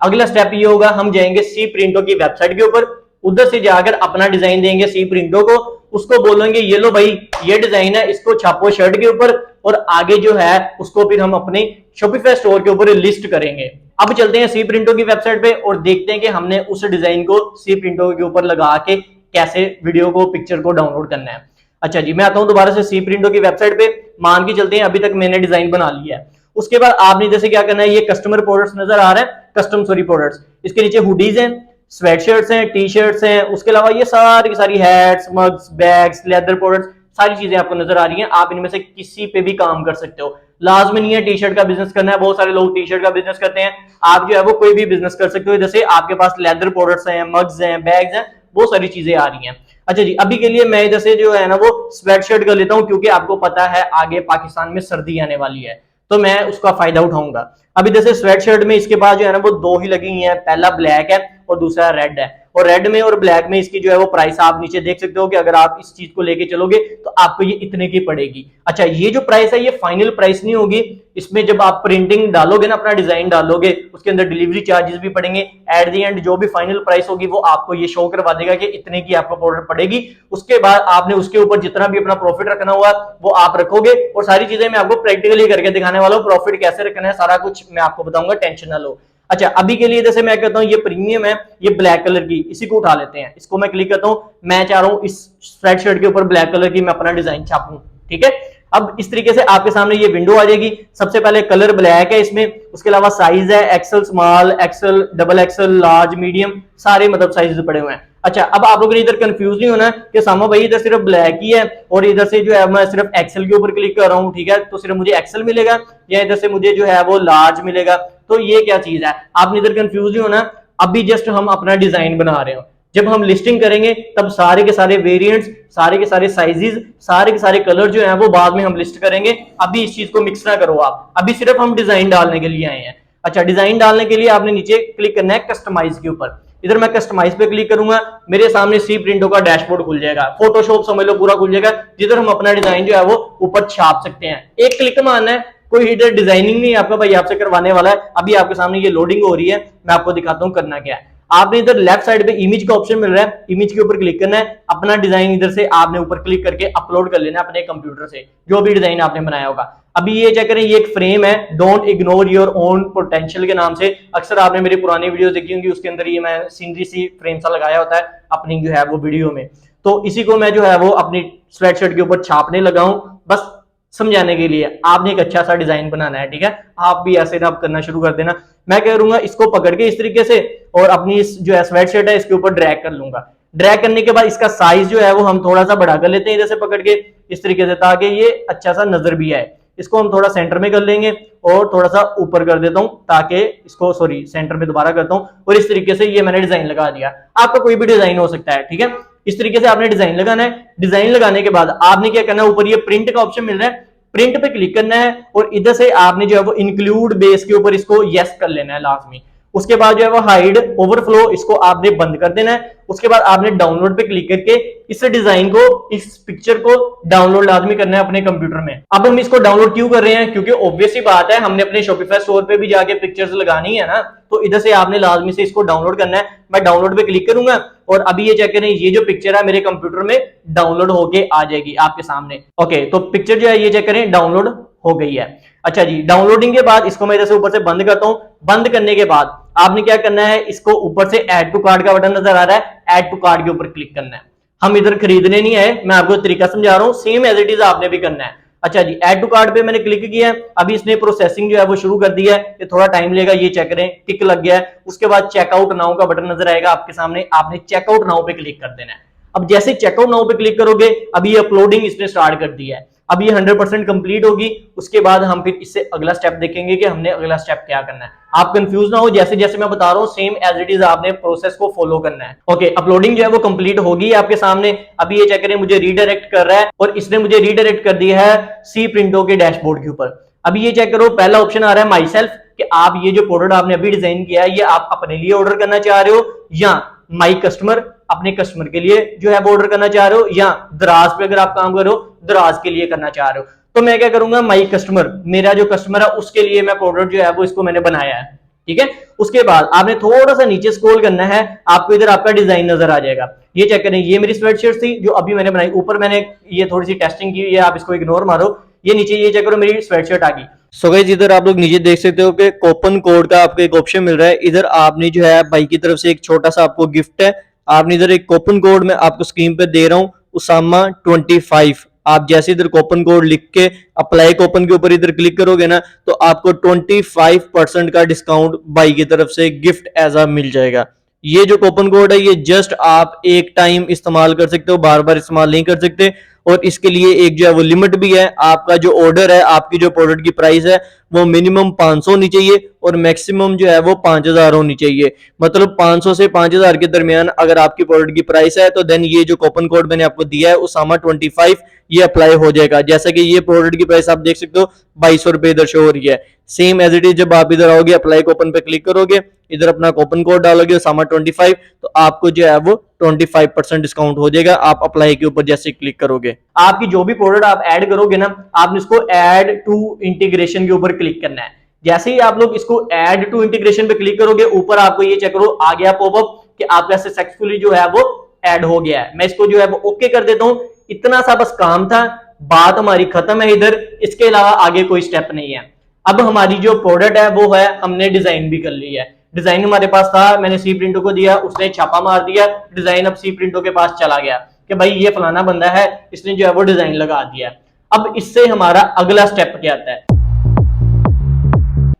अगला स्टेप ये होगा, हम जाएंगे सी प्रिंटो की वेबसाइट के ऊपर, उधर से जाकर अपना डिजाइन देंगे सी प्रिंटो को, उसको बोलेंगे ये लो भाई ये डिजाइन है, इसको छापो शर्ट के ऊपर, और आगे जो है उसको फिर हम अपने शॉपिफाई स्टोर के ऊपर लिस्ट करेंगे। अब चलते हैं सी प्रिंटो की वेबसाइट पे और देखते हैं कि हमने उस डिजाइन को सी प्रिंटो के ऊपर लगा के कैसे वीडियो को पिक्चर को डाउनलोड करना है। अच्छा जी, मैं आता हूं दोबारा से सी प्रिंटो की वेबसाइट पे। मान के चलते हैं अभी तक मैंने डिजाइन बना लिया है। उसके बाद आपने जैसे क्या करना है, ये कस्टमर प्रोडक्ट्स नजर आ रहे हैं, कस्टम सॉरी प्रोडक्ट्स, इसके नीचे हुडीज हैं, स्वेटशर्ट्स हैं, टी शर्ट्स हैं, उसके अलावा ये सारी की सारी hats, mugs, bags, leather products, सारी चीजें आपको नजर आ रही हैं। आप इनमें से किसी पे भी काम कर सकते हो, लाजमी नहीं है टी शर्ट का बिजनेस करना है। बहुत सारे लोग टी शर्ट का बिजनेस करते हैं, आप जो है वो कोई भी बिजनेस कर सकते हो। जैसे आपके पास लेदर प्रोडक्ट्स हैं, मग्स हैं, बैग्स हैं, बहुत सारी चीजें आ रही हैं। अच्छा जी, अभी के लिए मैं इधर से जो है ना वो स्वेट शर्ट कर लेता हूं, क्योंकि आपको पता है आगे पाकिस्तान में सर्दी आने वाली है, तो मैं उसका फायदा उठाऊंगा। अभी जैसे स्वेट शर्ट में इसके पास जो है ना वो दो ही लगी हुई है, पहला ब्लैक है और दूसरा रेड है, और रेड में और ब्लैक में इसकी जो है वो प्राइस आप नीचे देख सकते हो कि अगर आप इस चीज को लेके चलोगे तो आपको ये इतने की पड़ेगी। अच्छा, ये जो प्राइस है ये फाइनल प्राइस नहीं होगी, इसमें जब आप प्रिंटिंग डालोगे ना, अपना डिजाइन डालोगे, उसके अंदर डिलीवरी चार्जेस भी पड़ेंगे। एट द एंड जो भी फाइनल प्राइस होगी वो आपको ये शो करवा देगा कि इतने की आपको प्रोडक्ट पड़ेगी। उसके बाद आपने उसके ऊपर जितना भी अपना प्रॉफिट रखना हुआ वो आप रखोगे, और सारी चीजें मैं आपको प्रैक्टिकली करके दिखाने वाला हूँ। प्रॉफिट कैसे रखना है सारा कुछ मैं आपको बताऊंगा, टेंशन ना लो। अच्छा, अभी के लिए जैसे मैं कहता हूं ये प्रीमियम है, ये ब्लैक कलर की, इसी को उठा लेते हैं, इसको मैं क्लिक करता हूं। मैं चाह रहा हूं इस स्वेट शर्ट के ऊपर ब्लैक कलर की मैं अपना डिजाइन छापूं, ठीक है। अब इस तरीके से आपके सामने ये विंडो आ जाएगी। सबसे पहले कलर ब्लैक है इसमें, उसके अलावा साइज है Excel small, Excel double XL, large, medium, सारे मतलब साइज पड़े हुए हैं। अच्छा, अब आप लोगों ने इधर कंफ्यूज नहीं होना कि सामा भाई इधर सिर्फ ब्लैक ही है और इधर से जो है मैं सिर्फ एक्सेल के ऊपर क्लिक कर रहा हूं, ठीक है, तो सिर्फ मुझे एक्सेल मिलेगा या इधर से मुझे जो है वो लार्ज मिलेगा, तो ये क्या चीज है, आपने इधर कंफ्यूज नहीं होना। अभी जस्ट हम अपना डिजाइन बना रहे हो, जब हम लिस्टिंग करेंगे तब सारे के सारे वेरिएंट्स, सारे के सारे साइजेस, सारे के सारे कलर जो हैं वो बाद में हम लिस्ट करेंगे। अभी इस चीज को मिक्स ना करो आप, अभी सिर्फ हम डिजाइन डालने के लिए आए हैं। अच्छा, डिजाइन डालने के लिए आपने नीचे क्लिक करना है कस्टमाइज के ऊपर। इधर मैं कस्टमाइज पे क्लिक करूंगा, मेरे सामने सी प्रिंटो का डैशबोर्ड खुल जाएगा, फोटोशॉप समझ लो पूरा खुल जाएगा, जिधर हम अपना डिजाइन जो है वो ऊपर छाप सकते हैं। एक क्लिक मारना है, कोई इधर डिजाइनिंग नहीं आपका भाई आपसे करवाने वाला है। अभी आपके सामने ये लोडिंग हो रही है, मैं आपको दिखाता हूं करना क्या है। आपने इधर लेफ्ट साइड पे इमेज का ऑप्शन मिल रहा है, इमेज के ऊपर क्लिक करना है, अपना डिजाइन इधर से आपने ऊपर क्लिक करके अपलोड कर लेना है अपने कंप्यूटर से, जो भी डिजाइन आपने बनाया होगा। अभी ये चेक करें, ये एक फ्रेम है, don't ignore your own potential के नाम से। अक्सर आपने मेरी पुरानी वीडियो देखी होंगी, उसके अंदर ये मैं सीनरी सी फ्रेम सा लगाया होता है अपनी जो है वो वीडियो में, तो इसी को मैं जो है वो अपनी स्वेट शर्ट के ऊपर छापने लगा हूं, बस समझाने के लिए। आपने एक अच्छा सा डिजाइन बनाना है, ठीक है, आप भी ऐसे ना करना शुरू कर देना। मैं कह दूंगा इसको पकड़ के इस तरीके से और अपनी इस जो है स्वेट शर्ट है इसके ऊपर ड्रैग कर लूंगा। ड्रैग करने के बाद इसका साइज जो है वो हम थोड़ा सा बढ़ा कर लेते हैं इधर से पकड़ के इस तरीके से, ताकि ये अच्छा सा नजर भी आए। इसको हम थोड़ा सेंटर में कर लेंगे और थोड़ा सा ऊपर कर देता हूं ताकि इसको, सॉरी सेंटर में दोबारा करता हूं, और इस तरीके से ये मैंने डिजाइन लगा दिया। आपका कोई भी डिजाइन हो सकता है, ठीक है। इस तरीके से आपने डिजाइन लगाना है। डिजाइन लगाने के बाद आपने क्या करना है, ऊपर ये प्रिंट का ऑप्शन मिल रहा है, प्रिंट पे क्लिक करना है और इधर से आपने जो है वो इंक्लूड बेस के ऊपर इसको यस कर लेना है लाजमी। उसके बाद जो है वो हाइड ओवरफ्लो इसको आपने बंद कर देना है। उसके बाद आपने डाउनलोड पे क्लिक करके इस डिजाइन को, इस पिक्चर को डाउनलोड लाजमी करना है अपने कंप्यूटर में। अब हम इसको डाउनलोड क्यों कर रहे हैं, क्योंकि ऑब्वियस ही बात है हमने अपने शॉपिफाई स्टोर पे भी जाके पिक्चर्स लगानी है ना, तो इधर से आपने लाजमी से इसको डाउनलोड करना है। मैं डाउनलोड पे क्लिक करूंगा और अभी ये चेक करें, ये जो पिक्चर है मेरे कंप्यूटर में डाउनलोड होके आ जाएगी आपके सामने। ओके, तो पिक्चर जो है ये चेक करें डाउनलोड हो गई है। अच्छा जी, डाउनलोडिंग के बाद इसको मैं इधर से ऊपर से बंद करता हूं। बंद करने के बाद आपने क्या करना है, इसको ऊपर से ऐड टू कार्ट का बटन नजर आ रहा है, ऐड टू कार्ट के ऊपर क्लिक करना है। हम इधर खरीदने नहीं आए, मैं आपको तरीका समझा रहा हूं, सेम एज इट इज आपने भी करना है। अच्छा जी, ऐड टू कार्ट पे मैंने क्लिक किया है, अभी इसने प्रोसेसिंग जो है वो शुरू कर दिया है, ये थोड़ा टाइम लेगा, ये चेक करें टिक लग गया है। उसके बाद चेकआउट नाउ का बटन नजर आएगा आपके सामने, आपने चेकआउट नाउ पे क्लिक कर देना है। अब जैसे चेकआउट नाउ पे क्लिक करोगे, अभी ये अपलोडिंग इसने स्टार्ट कर दिया है, अब ये 100% कंप्लीट होगी। उसके बाद हम फिर इससे अगला स्टेप देखेंगे कि हमने अगला स्टेप क्या करना है। आप कंफ्यूज ना हो, जैसे जैसे मैं बता रहा हूं सेम एज इट इज आपने प्रोसेस को फॉलो करना है। ओके, अपलोडिंग जो है वो कंप्लीट होगी आपके सामने। अभी ये चेक करें, मुझे रीडायरेक्ट कर रहा है और इसने मुझे रीडायरेक्ट कर दिया है सी प्रिंटो के डैशबोर्ड के ऊपर। अभी ये चेक करो, पहला ऑप्शन आ रहा है माई सेल्फ, कि आप ये जो प्रोडक्ट आपने अभी डिजाइन किया है ये आप अपने लिए ऑर्डर करना चाह रहे हो, या माई कस्टमर, अपने कस्टमर के लिए जो है वो ऑर्डर करना चाह रहे हो, या दराज पे अगर आप काम कर रहे हो दराज के लिए करना चाह रहे हो। तो मैं क्या करूंगा, माई कस्टमर, मेरा जो कस्टमर है उसके लिए मैं प्रोडक्ट जो है वो इसको मैंने बनाया है, ठीक है। उसके बाद आपने थोड़ा सा नीचे स्क्रॉल करना है, आपको इधर आपका डिजाइन नजर आ जाएगा। ये चेक करें, ये मेरी स्वेटशर्ट थी जो अभी मैंने बनाई, ऊपर मैंने ये थोड़ी सी टेस्टिंग की है, आप इसको इग्नोर मारो। ये नीचे ये चेक करो, मेरी स्वेटशर्ट आ गई। सो गाइस, इधर आप लोग नीचे देख सकते हो कि कूपन कोड का आपको एक ऑप्शन मिल रहा है। इधर आपने जो है भाई की तरफ से एक छोटा सा आपको गिफ्ट है, आपने इधर एक कूपन कोड में आपको स्क्रीन पे दे रहा हूं, उसामा 25। आप जैसे इधर कूपन कोड लिख के अप्लाई कूपन के ऊपर इधर क्लिक करोगे ना, तो आपको 25% का डिस्काउंट भाई की तरफ से गिफ्ट एज आ मिल जाएगा। ये जो कूपन कोड है ये जस्ट आप एक टाइम इस्तेमाल कर सकते हो, बार बार इस्तेमाल नहीं कर सकते, और इसके लिए एक जो है वो लिमिट भी है। आपका जो ऑर्डर है, आपकी जो प्रोडक्ट की प्राइस है वो मिनिमम 500 होनी चाहिए और मैक्सिमम जो है वो 5000 होनी चाहिए। मतलब 500 से 5000 के दरमियान अगर आपकी प्रोडक्ट की प्राइस है तो देन ये जो कूपन कोड मैंने आपको दिया है उसामा 25 ये अप्लाई हो जाएगा। जैसा कि ये प्रोडक्ट की प्राइस आप देख सकते हो 2200 रुपए इधर शो हो रही है। सेम एज इट इज जब आप इधर आओगे अप्लाई कूपन पे क्लिक करोगे, इधर अपना कूपन कोड डालोगे उसामा 25, तो आपको जो है वो 25% डिस्काउंट हो जाएगा। आप अप्लाई के ऊपर जैसे क्लिक करोगे, आपकी जो भी प्रोडक्ट आप ऐड करोगे ना, आपने इसको ऐड टू इंटीग्रेशन के ऊपर क्लिक करना है। जैसे ही आप लोग इसको ऐड टू इंटीग्रेशन पे क्लिक करोगे, ऊपर आपको ये चेक करो आ गया पॉपअप कि आपका सक्सेसफुली जो है वो ऐड हो गया है। मैं इसको जो है वो ओके कर देता हूं। इतना सा बस काम था, बात हमारी खत्म है इधर, इसके अलावा आगे कोई स्टेप नहीं है। अब हमारी जो प्रोडक्ट है वो है, हमने डिजाइन भी कर ली है। डिजाइन हमारे पास था, मैंने सी प्रिंटो को दिया, उसने छापा मार दिया, डिजाइन अब सी प्रिंटो के पास चला गया कि भाई ये फलाना बंदा है, इसने जो है वो डिजाइन लगा दिया। अब इससे हमारा अगला स्टेप क्या आता है,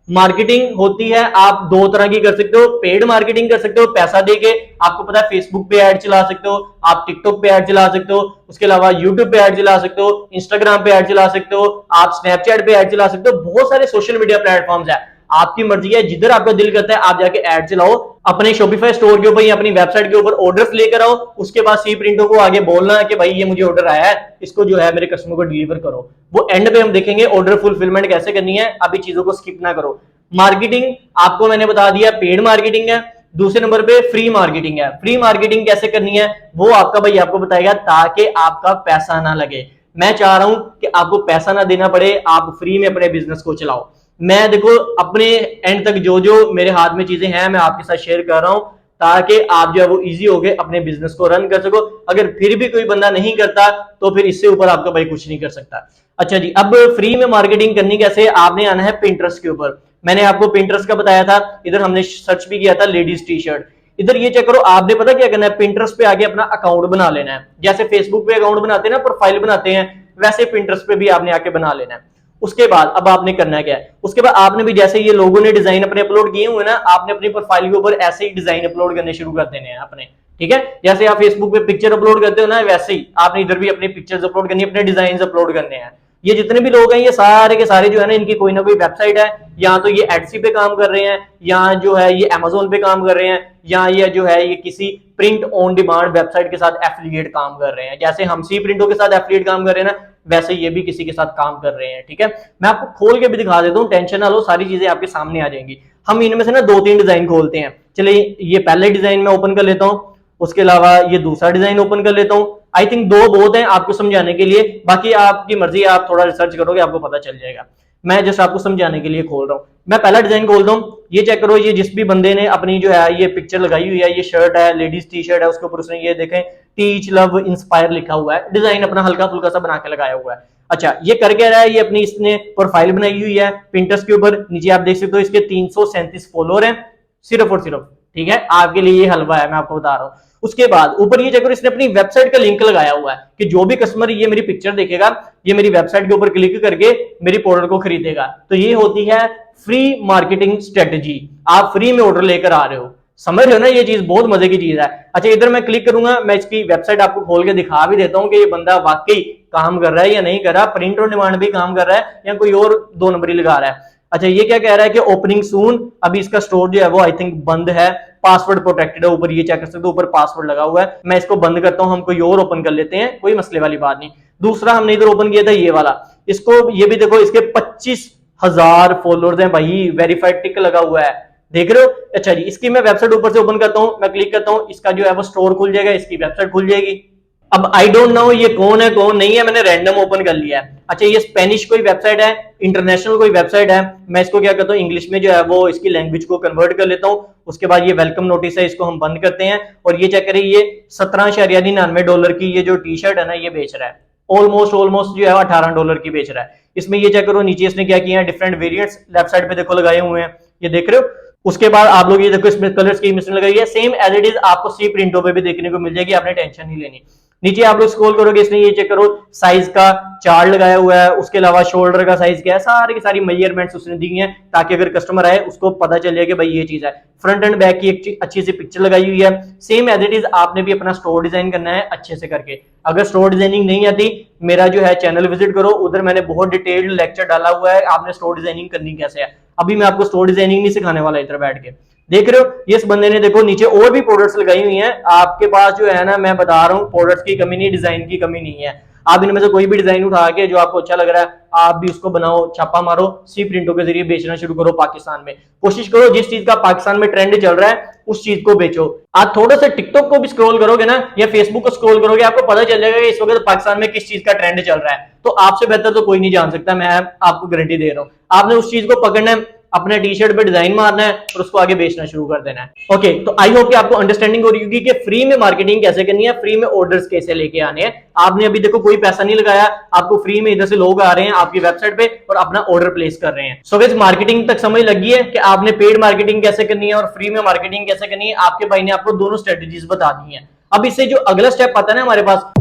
मार्केटिंग होती है। आप दो तरह की कर सकते हो, पेड मार्केटिंग कर सकते हो पैसा देके, आपको पता है फेसबुक पे ऐड चला सकते हो, आप टिकटॉक पे ऐड चला सकते हो, उसके अलावा यूट्यूब पे ऐड चला सकते हो, इंस्टाग्राम पे ऐड चला सकते हो, आप स्नैपचैट पे ऐड चला सकते हो। बहुत सारे सोशल मीडिया प्लेटफॉर्म्स है, आपकी मर्जी है, जिधर आपका दिल करता है आप जाके ऐड चलाओ। अपने शॉपिफाई स्टोर के ऊपर या अपनी वेबसाइट के ऊपर ऑर्डर्स लेकर आओ, उसके बाद सी प्रिंटो को आगे बोलना है कि भाई ये मुझे ऑर्डर आया है, इसको जो है मेरे कस्टमर को डिलीवर करो। वो एंड पे हम देखेंगे ऑर्डर फुलफिलमेंट कैसे करनी है, अभी चीजों को स्किप ना करो। मार्केटिंग आपको मैंने बता दिया, पेड मार्केटिंग है। दूसरे नंबर पे फ्री मार्केटिंग है। फ्री मार्केटिंग कैसे करनी है वो आपका भाई आपको बताएगा, ताकि आपका पैसा ना लगे। मैं चाह रहा हूं कि आपको पैसा ना देना पड़े, आप फ्री में अपने बिजनेस को चलाओ। मैं देखो अपने एंड तक जो जो मेरे हाथ में चीजें हैं मैं आपके साथ शेयर कर रहा हूं, ताकि आप जो है वो इजी हो गए अपने बिजनेस को रन कर सको। अगर फिर भी कोई बंदा नहीं करता तो फिर इससे ऊपर आपका भाई कुछ नहीं कर सकता। अच्छा जी, अब फ्री में मार्केटिंग करनी कैसे, आपने आना है पिंटरेस्ट के ऊपर। मैंने आपको पिंटरेस्ट का बताया था, इधर हमने सर्च भी किया था लेडीज टी शर्ट। इधर ये चेक करो, आपने पता क्या करना है, पिंटरेस्ट पे आके अपना अकाउंट बना लेना है। जैसे फेसबुक पे अकाउंट बनाते हैं ना, प्रोफाइल बनाते हैं, वैसे पिंटरेस्ट पे भी आपने आके बना लेना है। उसके बाद अब आपने करना क्या है, उसके बाद आपने भी जैसे ये लोगों ने डिजाइन अपने अपलोड किए हुए ना, आपने अपनी प्रोफाइल के ऊपर ऐसे ही डिजाइन अपलोड करने शुरू कर देने हैं अपने, ठीक है। जैसे आप फेसबुक पे पिक्चर अपलोड करते हो ना, वैसे ही आपने इधर भी अपनी पिक्चर्स अपलोड करनी है, अपने डिजाइन अपलोड करने हैं। ये जितने भी लोग हैं ये सारे के सारे जो है ना इनकी कोई ना कोई वेबसाइट है, या तो ये एडसी पे काम कर रहे हैं, या जो है ये अमेजोन पे काम कर रहे हैं, या ये जो है ये किसी प्रिंट ऑन डिमांड वेबसाइट के साथ एफिलिएट काम कर रहे हैं। जैसे हम सी प्रिंटो के साथ एफिलिएट काम कर रहे हैं ना, वैसे ये भी किसी के साथ काम कर रहे हैं। ठीक है, मैं आपको खोल के भी दिखा देता हूँ, टेंशन ना लो, सारी चीजें आपके सामने आ जाएंगी। हम इनमें से ना 2-3 डिजाइन खोलते हैं। चलिए ये पहले डिजाइन में ओपन कर लेता हूँ, उसके अलावा ये दूसरा डिजाइन ओपन कर लेता हूँ। आई थिंक 2 बहुत हैं आपको समझाने के लिए, बाकी आपकी मर्जी, आप थोड़ा रिसर्च करोगे आपको पता चल जाएगा। मैं जस्ट आपको समझाने के लिए खोल रहा हूँ। मैं पहला डिजाइन खोलता हूँ, ये चेक करो, ये जिस भी बंदे ने अपनी जो है ये पिक्चर लगाई हुई है, ये शर्ट है, लेडीज टी शर्ट है, उसके ऊपर उसने ये देखें टीच लव इंस्पायर लिखा हुआ है, डिजाइन अपना हल्का फुल्का सा बना के लगाया हुआ है। अच्छा, ये कर क्या रहा है, ये अपनी इसने प्रोफाइल बनाई हुई है पिंटरेस्ट के ऊपर, नीचे आप देख सकते हो इसके 337 फॉलोअर हैं सिर्फ और सिर्फ। ठीक है, आपके लिए ये हलवा है, मैं आपको बता रहा हूँ। उसके बाद ऊपर ये चेक करो, इसने अपनी वेबसाइट का लिंक लगाया हुआ है कि जो भी कस्टमर ये मेरी पिक्चर देखेगा, ये मेरी वेबसाइट के ऊपर क्लिक करके मेरी प्रोडक्ट को खरीदेगा। तो ये होती है फ्री मार्केटिंग स्ट्रेटजी। आप फ्री में ऑर्डर लेकर आ रहे हो, समझ रहे हो ना, ये चीज बहुत मजे की चीज है। अच्छा, इधर मैं क्लिक करूंगा, मैं इसकी वेबसाइट आपको खोल के दिखा भी देता हूँ कि ये बंदा वाकई काम कर रहा है या नहीं कर रहा, प्रिंट ऑन डिमांड भी काम कर रहा है या कोई और 2 नंबरी लगा रहा है। अच्छा, ये क्या कह रहा है कि ओपनिंग सून, अभी इसका स्टोर जो है वो आई थिंक बंद है, पासवर्ड प्रोटेक्टेड है, ऊपर ये चेक कर सकते हो, ऊपर पासवर्ड लगा हुआ है। मैं इसको बंद करता हूं, हम कोई और ओपन कर लेते हैं, कोई मसले वाली बात नहीं। दूसरा हमने इधर ओपन किया था ये वाला, इसको ये भी देखो, इसके 25,000 फॉलोअर्स हैं भाई, वेरीफाइड टिक लगा हुआ है, देख रहे हो। अच्छा जी, इसकी मैं वेबसाइट ऊपर से ओपन करता हूं, मैं क्लिक करता हूं, इसका जो है वो स्टोर खुल जाएगा, इसकी वेबसाइट खुल जाएगी। अब आई डोंट नो ये कौन है कौन नहीं है, मैंने रैंडम ओपन कर लिया है। अच्छा, ये स्पेनिश कोई वेबसाइट है, इंटरनेशनल कोई वेबसाइट है, मैं इसको क्या करता हूँ इंग्लिश में जो है वो इसकी लैंग्वेज को कन्वर्ट कर लेता हूँ। उसके बाद ये वेलकम नोटिस है, इसको हम बंद करते हैं, और ये चेक करें, ये $17.99 की ये जो टी शर्ट है ना ये बेच रहा है, ऑलमोस्ट जो है $18 की बेच रहा है। इसमें ये चेक करो, नीचे इसने क्या किया है, डिफरेंट वेरिएंट्स लेफ्ट साइड पे देखो लगाए हुए हैं, ये देख रहे हो। उसके बाद आप लोग ये देखो, इसमें कलर स्कीम इसने लगाई है, सेम एज इट इज आपको सी प्रिंटो पे भी देखने को मिल जाएगी, आपने टेंशन नहीं लेनी। नीचे आप लोग स्क्रॉल करोगे, इसने ये चेक करो साइज का चार्ट लगाया हुआ है, उसके अलावा शोल्डर का साइज क्या है, सारी की सारी मेजरमेंट्स उसने दी हैं, ताकि अगर कस्टमर आए उसको पता चल जाए कि भाई ये चीज है। फ्रंट एंड बैक की एक अच्छी सी पिक्चर लगाई हुई है, सेम एज इट इज आपने भी अपना स्टोर डिजाइन करना है अच्छे से करके। अगर स्टोर डिजाइनिंग नहीं आती, मेरा जो है चैनल विजिट करो, उधर मैंने बहुत डिटेल्ड लेक्चर डाला हुआ है, आपने स्टोर डिजाइनिंग करनी कैसे है। अभी मैं आपको स्टोर डिजाइनिंग नहीं सिखाने वाला इधर बैठ के। देख रहे हो, ये इस बंदे ने देखो नीचे और भी प्रोडक्ट्स लगाई हुई हैं। आपके पास जो है ना, मैं बता रहा हूँ, प्रोडक्ट्स की कमी नहीं, डिजाइन की कमी नहीं है। आप इनमें से कोई भी डिजाइन उठा के जो आपको अच्छा लग रहा है, आप भी उसको बनाओ, छापा मारो, सी प्रिंटो के जरिए बेचना शुरू करो पाकिस्तान में। कोशिश करो जिस चीज का पाकिस्तान में ट्रेंड चल रहा है उस चीज को बेचो। आप थोड़ा सा टिकटॉक को भी स्क्रॉल करोगे ना, या फेसबुक को स्क्रॉल करोगे, आपको पता चल जाएगा कि इस वक्त पाकिस्तान में किस चीज का ट्रेंड चल रहा है। तो आपसे बेहतर तो कोई नहीं जान सकता, मैं आपको गारंटी दे रहा हूँ। आपने उस चीज को पकड़ना है, अपने टी शर्ट पे डिजाइन मारना है और उसको आगे बेचना शुरू कर देना है। ओके, तो आई होप कि आपको अंडरस्टैंडिंग हो रही होगी कि फ्री में मार्केटिंग कैसे करनी है, फ्री में ऑर्डर्स कैसे लेके आने हैं। आपने अभी देखो कोई पैसा नहीं लगाया, आपको फ्री में इधर से लोग आ रहे हैं आपकी वेबसाइट पे और अपना ऑर्डर प्लेस कर रहे हैं। सो गाइस, मार्केटिंग तक समझ लगी है कि आपने पेड मार्केटिंग कैसे करनी है और फ्री में मार्केटिंग कैसे करनी है। आपके भाई ने आपको दोनों स्ट्रेटेजीज बता दी है। अब इससे जो अगला स्टेप आता है ना हमारे पास,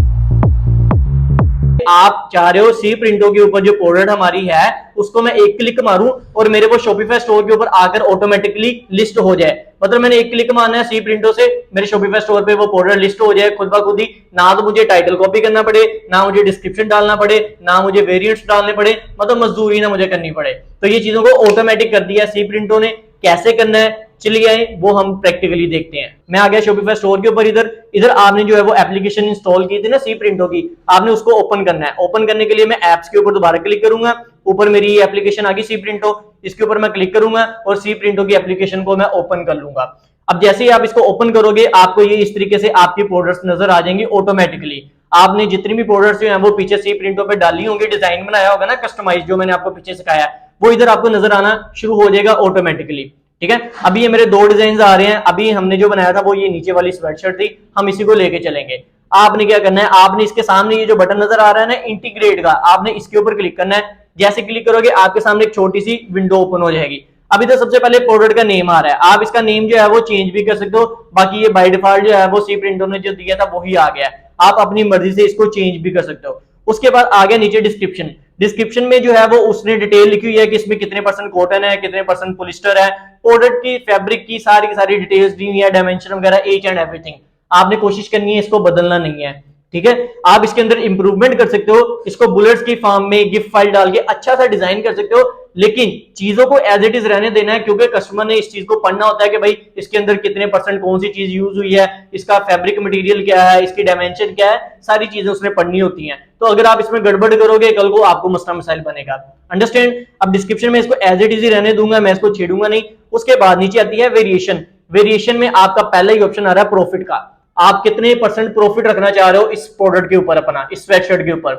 आप चाह रहे हो सी प्रिंटो के ऊपर जो प्रोडक्ट हमारी है उसको मैं एक क्लिक मारूं और मेरे वो शॉपिफाई स्टोर के ऊपर आकर ऑटोमेटिकली लिस्ट हो जाए। मतलब मैंने एक क्लिक मारना है सी प्रिंटो से, मेरे शॉपिफाई स्टोर पे वो प्रोडक्ट लिस्ट हो जाए खुद ब खुद ही। ना तो मुझे टाइटल कॉपी करना पड़े, ना मुझे डिस्क्रिप्शन डालना पड़े, ना मुझे वेरिएंट्स डालने पड़े, मतलब मजदूरी ना मुझे करनी पड़े। तो ये चीजों को ऑटोमेटिक कर दिया सी प्रिंटो ने। कैसे करना है चलिए आए वो हम प्रैक्टिकली देखते हैं। मैं आ गया शॉपिफाई स्टोर के ऊपर। इधर आपने जो है वो एप्लीकेशन इंस्टॉल की थी ना सी प्रिंटो की, आपने उसको ओपन करना है। ओपन करने के लिए मैं एप्स के ऊपर दोबारा क्लिक करूंगा, ऊपर मेरी एप्लीकेशन आ गई सी प्रिंटो, इसके ऊपर मैं क्लिक करूंगा और सी प्रिंटो की एप्लीकेशन को मैं ओपन कर लूंगा। अब जैसे ही आप इसको ओपन करोगे आपको ये इस तरीके से आपकी प्रोडक्ट्स नजर आ जाएंगी ऑटोमेटिकली। आपने जितनी भी प्रोडक्ट्स जो है वो पीछे सी प्रिंटो पे डाली होंगी, डिजाइन बनाया होगा ना कस्टमाइज, जो मैंने आपको पीछे सिखाया वो इधर आपको नजर आना शुरू हो जाएगा ऑटोमेटिकली। ठीक है, अभी ये मेरे 2 डिजाइन आ रहे हैं। अभी हमने जो बनाया था वो ये नीचे वाली स्वेटशर्ट थी, हम इसी को लेके चलेंगे। आपने क्या करना है, आपने इसके सामने ये जो बटन नजर आ रहा है ना इंटीग्रेट का, आपने इसके ऊपर क्लिक करना है। जैसे क्लिक करोगे आपके सामने एक छोटी सी विंडो ओपन हो जाएगी। अभी तो सबसे पहले प्रोडक्ट का नेम आ रहा है, आप इसका नेम जो है वो चेंज भी कर सकते हो। बाकी ये बाय डिफॉल्ट जो है वो सी प्रिंटो ने जो दिया था वही आ गया है, आप अपनी मर्जी से इसको चेंज भी कर सकते हो। उसके बाद आ गया नीचे डिस्क्रिप्शन। डिस्क्रिप्शन में जो है वो उसने डिटेल लिखी हुई है कि इसमें कितने % कॉटन है, कितने % पॉलिस्टर है, प्रोडक्ट की फैब्रिक की सारी डिटेल्स दी हुई है, डायमेंशन वगैरह, ईच एंड एवरीथिंग। आपने कोशिश करनी है इसको बदलना नहीं है। ठीक है। आप इसके अंदर इंप्रूवमेंट कर सकते हो, इसको बुलेट्स की फॉर्म में गिफ फाइल डाल के अच्छा सा डिजाइन कर सकते हो, लेकिन चीजों को एज इट इज रहने देना है, क्योंकि कस्टमर ने इस चीज को पढ़ना होता है कि भाई इसके अंदर कितने परसेंट कौन सी चीज यूज हुई है, इसका फैब्रिक मटेरियल क्या है, इसकी डायमेंशन क्या है, सारी चीजें उसने पढ़नी होती हैं। तो अगर आप इसमें गड़बड़ करोगे कल को आपको मसला मसाइल बनेगा। अंडरस्टैंड। अब डिस्क्रिप्शन में इसको एज इट इज ही रहने दूंगा, मैं इसको छेड़ूंगा नहीं। उसके बाद नीचे आती है वेरिएशन। वेरिएशन में आपका पहला ही ऑप्शन आ रहा है प्रॉफिट का। आप कितने परसेंट प्रॉफिट रखना चाह रहे हो इस प्रोडक्ट के ऊपर, अपना इस स्वेटशर्ट के ऊपर।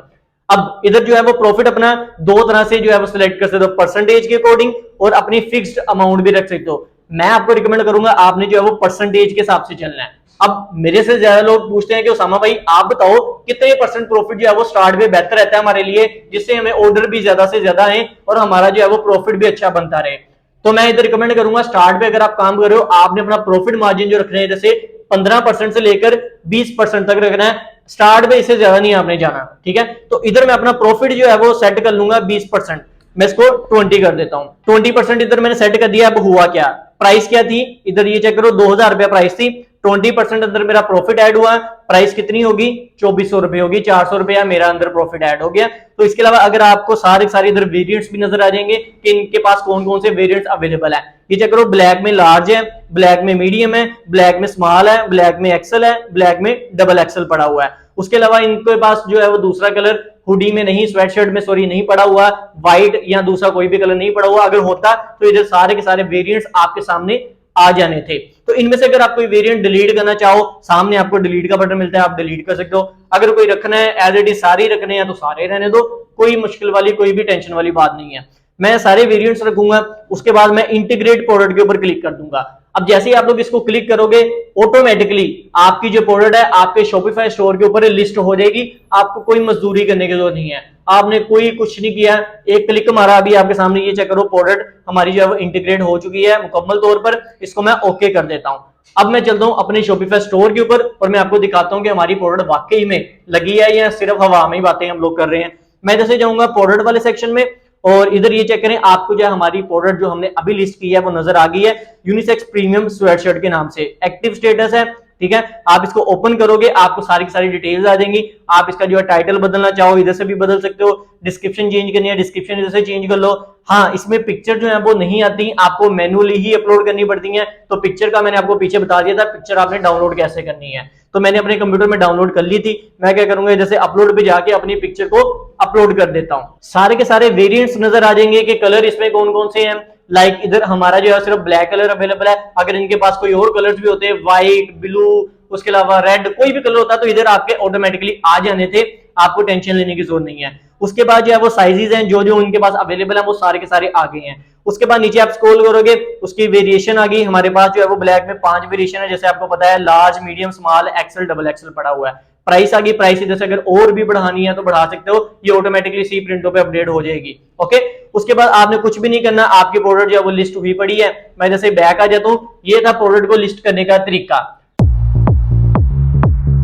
अब इधर जो है वो प्रॉफिट अपना दो तरह से जो है वो सिलेक्ट कर सकते हो, परसेंटेज के अकॉर्डिंग और अपनी फिक्स्ड अमाउंट भी रख सकते हो। मैं आपको रिकमेंड करूंगा आपने जो है वो परसेंटेज के हिसाब से चलना है। अब मेरे से ज्यादा लोग पूछते हैं कि उसामा भाई आप बताओ कितने परसेंट प्रॉफिट जो है वो स्टार्ट में बेहतर रहता है हमारे लिए, जिससे हमें ऑर्डर भी ज्यादा से ज्यादा है और हमारा जो है वो प्रॉफिट भी अच्छा बनता रहे। तो मैं इधर रिकमेंड करूंगा स्टार्ट पे अगर आप काम कर रहे हो आपने अपना प्रॉफिट मार्जिन जो रखना है जैसे 15% से लेकर 20% तक रखना है। स्टार्ट पे इससे ज्यादा नहीं आपने जाना, ठीक है। तो इधर मैं अपना प्रॉफिट जो है वो सेट कर लूंगा 20%, मैं इसको 20 कर देता हूं। 20% इधर मैंने सेट कर दिया। अब हुआ क्या, प्राइस क्या थी इधर ये चेक करो, 2000 रुपया प्राइस थी। 20% अंदर मेरा प्रॉफिट ऐड हुआ, प्राइस कितनी होगी 2400 रुपए होगी, 400 रुपया मेरा अंदर प्रॉफिट ऐड हो गया। तो इसके अलावा अगर आपको सारे सारे इधर वेरिएंट्स भी नजर आ जाएंगे कि इनके पास कौन कौन से वेरिएंट्स अवेलेबल है। ये चेक करो, ब्लैक में लार्ज है, ब्लैक में मीडियम है, ब्लैक में स्मॉल है, ब्लैक में एक्सेल है, ब्लैक में डबल एक्सेल पड़ा हुआ है। उसके अलावा इनके पास जो है वो दूसरा कलर हुडी में नहीं, स्वेटशर्ट में सॉरी नहीं पड़ा हुआ, व्हाइट या दूसरा कोई भी कलर नहीं पड़ा हुआ। अगर होता तो इधर सारे के सारे वेरिएंट्स आपके सामने आ जाने थे। तो इनमें से अगर आप कोई वेरिएंट डिलीट करना चाहो, सामने आपको डिलीट का बटन मिलता है, आप डिलीट कर सकते हो। अगर कोई रखना है एज इट इज सारे रखने हैं तो सारे रहने दो, कोई मुश्किल वाली कोई भी टेंशन वाली बात नहीं है। मैं सारे वेरिएंट्स रखूंगा। उसके बाद मैं इंटीग्रेट प्रोडक्ट के ऊपर क्लिक कर दूंगा। अब जैसे ही आप लोग इसको क्लिक करोगे ऑटोमेटिकली आपकी जो प्रोडक्ट है आपके शॉपिफाई स्टोर के ऊपर लिस्ट हो जाएगी। आपको कोई मजदूरी करने की जरूरत नहीं है, आपने कोई कुछ नहीं किया, एक क्लिक मारा, अभी आपके सामने ये चेक करो प्रोडक्ट हमारी जो है वो इंटीग्रेट हो चुकी है मुकम्मल तौर पर। इसको मैं ओके कर देता हूं। अब मैं चलता हूं अपने शॉपिफाई स्टोर के ऊपर और मैं आपको दिखाता हूं कि हमारी प्रोडक्ट वाकई में लगी है या सिर्फ हवा में ही बातें हम लोग कर रहे हैं। मैं जैसे जाऊंगा प्रोडक्ट वाले सेक्शन में और इधर ये चेक करें, आपको जो है हमारी प्रोडक्ट जो हमने अभी लिस्ट की है वो नजर आ गई है, यूनिसेक्स प्रीमियम स्वेटशर्ट के नाम से। एक्टिव स्टेटस है, ठीक है। आप इसको ओपन करोगे आपको सारी की सारी डिटेल्स आ जाएंगी। आप इसका जो है टाइटल बदलना चाहो इधर से भी बदल सकते हो, डिस्क्रिप्शन चेंज करनी है डिस्क्रिप्शन इधर से चेंज कर लो। हाँ, इसमें पिक्चर जो है वो नहीं आती, आपको मैनुअली ही अपलोड करनी पड़ती है। तो पिक्चर का मैंने आपको पीछे बता दिया था, पिक्चर आपने डाउनलोड कैसे करनी है, तो मैंने अपने कंप्यूटर में डाउनलोड कर ली थी। मैं क्या करूंगा जैसे अपलोड पे जाके अपनी पिक्चर को अपलोड कर देता हूं। सारे के सारे वेरिएंट्स नजर आ जाएंगे कि कलर इसमें कौन कौन से हैं। लाइक इधर हमारा जो है सिर्फ ब्लैक कलर अवेलेबल है, अगर इनके पास कोई और कलर्स भी होते हैं व्हाइट ब्लू उसके अलावा रेड कोई भी कलर होता तो इधर आपके ऑटोमेटिकली आ जाने थे, आपको टेंशन लेने की जरूरत नहीं है। उसके बाद जो है वो साइजेस हैं जो जो उनके पास अवेलेबल है वो सारे के सारे आ गए हैं। उसके बाद नीचे आप स्क्रॉल करोगे उसकी वेरिएशन आ गई। हमारे पास जो है वो ब्लैक में 5 वेरिएशन है, जैसे आपको पता है large medium small Excel double XL पड़ा हुआ है। प्राइस आ गई, प्राइस इधर से अगर और भी बढ़ानी है तो बढ़ा सकते हो, ये ऑटोमेटिकली सी प्रिंटों पे अपडेट हो जाएगी। ओके, उसके बाद आपने कुछ भी नहीं करना, आपकी प्रोडक्ट जो है वो लिस्ट हुई पड़ी है। मैं जैसे बैक आ जाता हूं, ये था प्रोडक्ट को लिस्ट करने का तरीका।